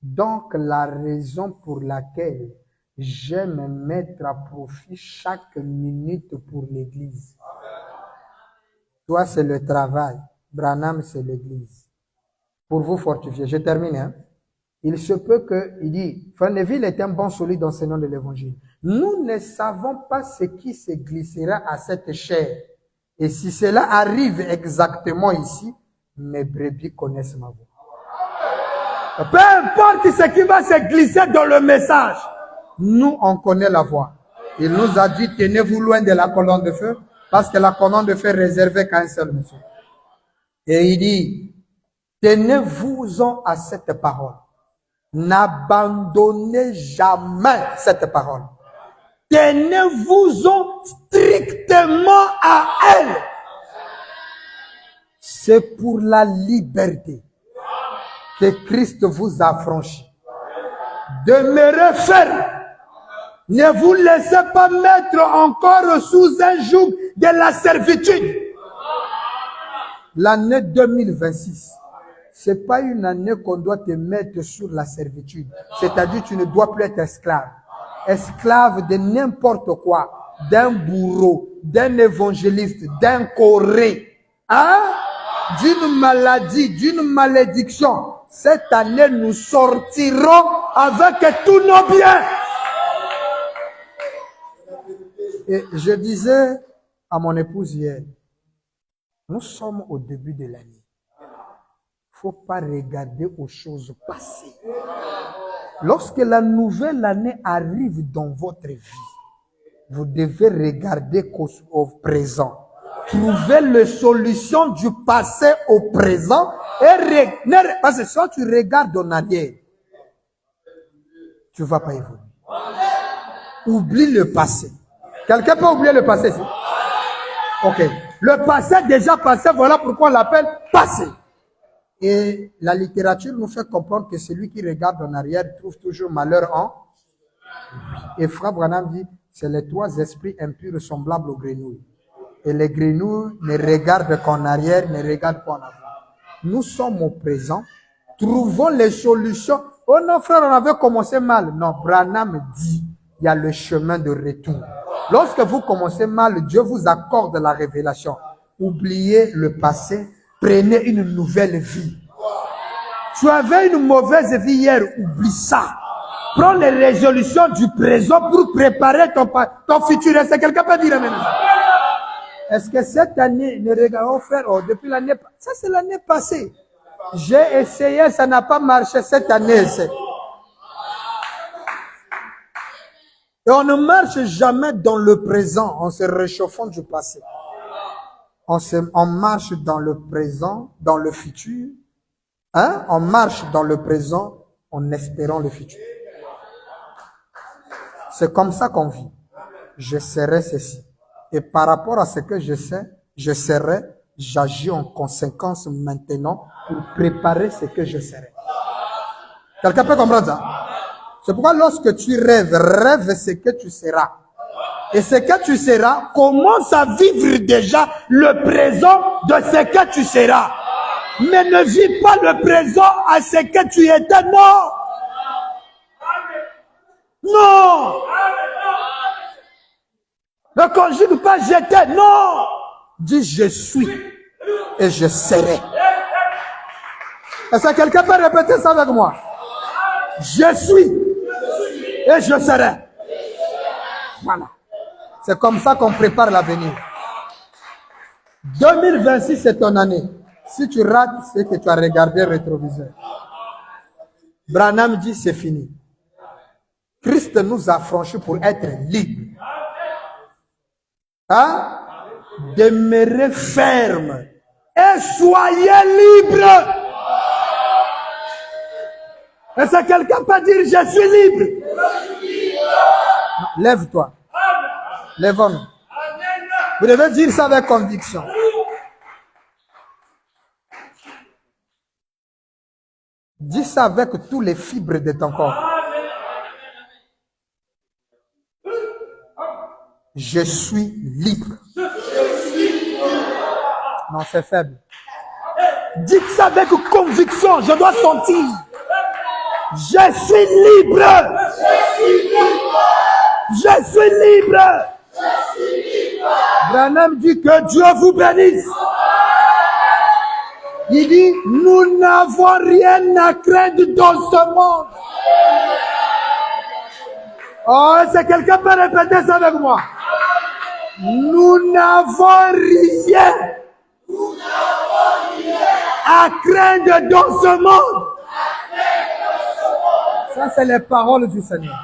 Speaker 1: donc la raison pour laquelle j'aime mettre à profit chaque minute pour l'Église. Toi, c'est le travail. Branham, c'est l'Église. Pour vous fortifier. Je termine. Hein? Il se peut que, il dit, Frère Neville est un bon solide enseignant de l'Évangile. Nous ne savons pas ce qui se glissera à cette chair. Et si cela arrive exactement ici, mes brebis connaissent ma voix. Peu importe ce qui va se glisser dans le message, nous, on connaît la voix. Il nous a dit, tenez-vous loin de la colonne de feu, parce que la colonne de feu est réservée qu'à un seul monsieur. Et il dit, tenez-vous-en à cette parole. N'abandonnez jamais cette parole. Tenez-vous-en strictement à elle. C'est pour la liberté que Christ vous a franchi. Demeurez ferme. Ne vous laissez pas mettre encore sous un joug de la servitude. L'année 2026, c'est pas une année qu'on doit te mettre sur la servitude. C'est-à-dire tu ne dois plus être esclave. Esclave de n'importe quoi. D'un bourreau, d'un évangéliste, d'un coré. Hein? D'une maladie, d'une malédiction. Cette année, nous sortirons avec tous nos biens. Et je disais à mon épouse hier, nous sommes au début de l'année. Il ne faut pas regarder aux choses passées. Lorsque la nouvelle année arrive dans votre vie, vous devez regarder au présent. Trouver les solutions du passé au présent. Parce que quand tu regardes en arrière, tu ne vas pas évoluer. Oublie le passé. Quelqu'un peut oublier le passé ici? Ok. Le passé déjà passé, voilà pourquoi on l'appelle passé. Et la littérature nous fait comprendre que celui qui regarde en arrière trouve toujours malheur en. Et Frère Branham dit, c'est les trois esprits impurs semblables aux grenouilles. Et les grenouilles ne regardent qu'en arrière, ne regardent pas en avant. Nous sommes au présent, trouvons les solutions. Oh non frère, on avait commencé mal. Non, Branham dit, il y a le chemin de retour. Lorsque vous commencez mal, Dieu vous accorde la révélation. Oubliez le passé, prenez une nouvelle vie. Tu avais une mauvaise vie hier, oublie ça. Prends les résolutions du présent pour préparer ton futur. Est-ce que quelqu'un peut dire amen? Est-ce que cette année, ne regardons frère, depuis l'année, ça c'est l'année passée. J'ai essayé, ça n'a pas marché cette année. Et on ne marche jamais dans le présent en se réchauffant du passé. on marche dans le présent, dans le futur. Hein? On marche dans le présent en espérant le futur. C'est comme ça qu'on vit. Je serai ceci. Et par rapport à ce que je sais, je serai, j'agis en conséquence maintenant pour préparer ce que je serai. Quelqu'un peut comprendre ça? C'est pourquoi lorsque tu rêves, rêve ce que tu seras. Et ce que tu seras, commence à vivre déjà le présent de ce que tu seras. Mais ne vis pas le présent à ce que tu étais. Non! Non! Ne conjugue pas j'étais. Non! Dis je suis et je serai. Est-ce que quelqu'un peut répéter ça avec moi? Je suis et je serai. Voilà. C'est comme ça qu'on prépare l'avenir. 2026, c'est ton année. Si tu rates, c'est que tu as regardé le rétroviseur. Branham dit c'est fini. Christ nous a franchis pour être libres. Hein? Demeurez ferme et soyez libres. Est-ce que quelqu'un peut dire je suis libre? Lève-toi. Lève-nous. Vous devez dire ça avec conviction. Dis ça avec tous les fibres de ton corps. Je suis libre. Non, c'est faible. Dites ça avec conviction. Je dois sentir. Je suis libre. Je suis libre. Branham dit que Dieu vous bénisse. Il dit, nous n'avons rien à craindre dans ce monde. Oh, est-ce que quelqu'un peut répéter ça avec moi? Nous n'avons rien à craindre dans ce monde. Ça, c'est les paroles du Seigneur.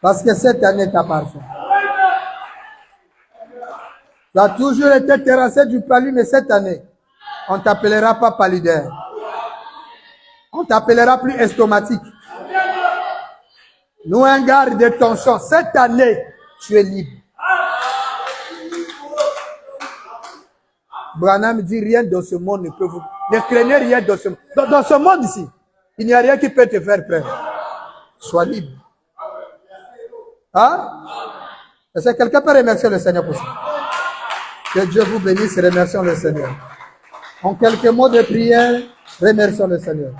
Speaker 1: Parce que cette année t'appartient. Tu as toujours été terrassé du palu, mais cette année, on ne t'appellera pas paludeur. On ne t'appellera plus estomatique. Nous, un garde de tension. Cette année, tu es libre. Branham dit rien dans ce monde ne peut vous... Ne craignez rien dans ce monde. Dans ce monde ici, il n'y a rien qui peut te faire peur. Sois libre. Hein? Est-ce que quelqu'un peut remercier le Seigneur pour ça? Que Dieu vous bénisse et remercions le Seigneur. En quelques mots de prière, remercions le Seigneur.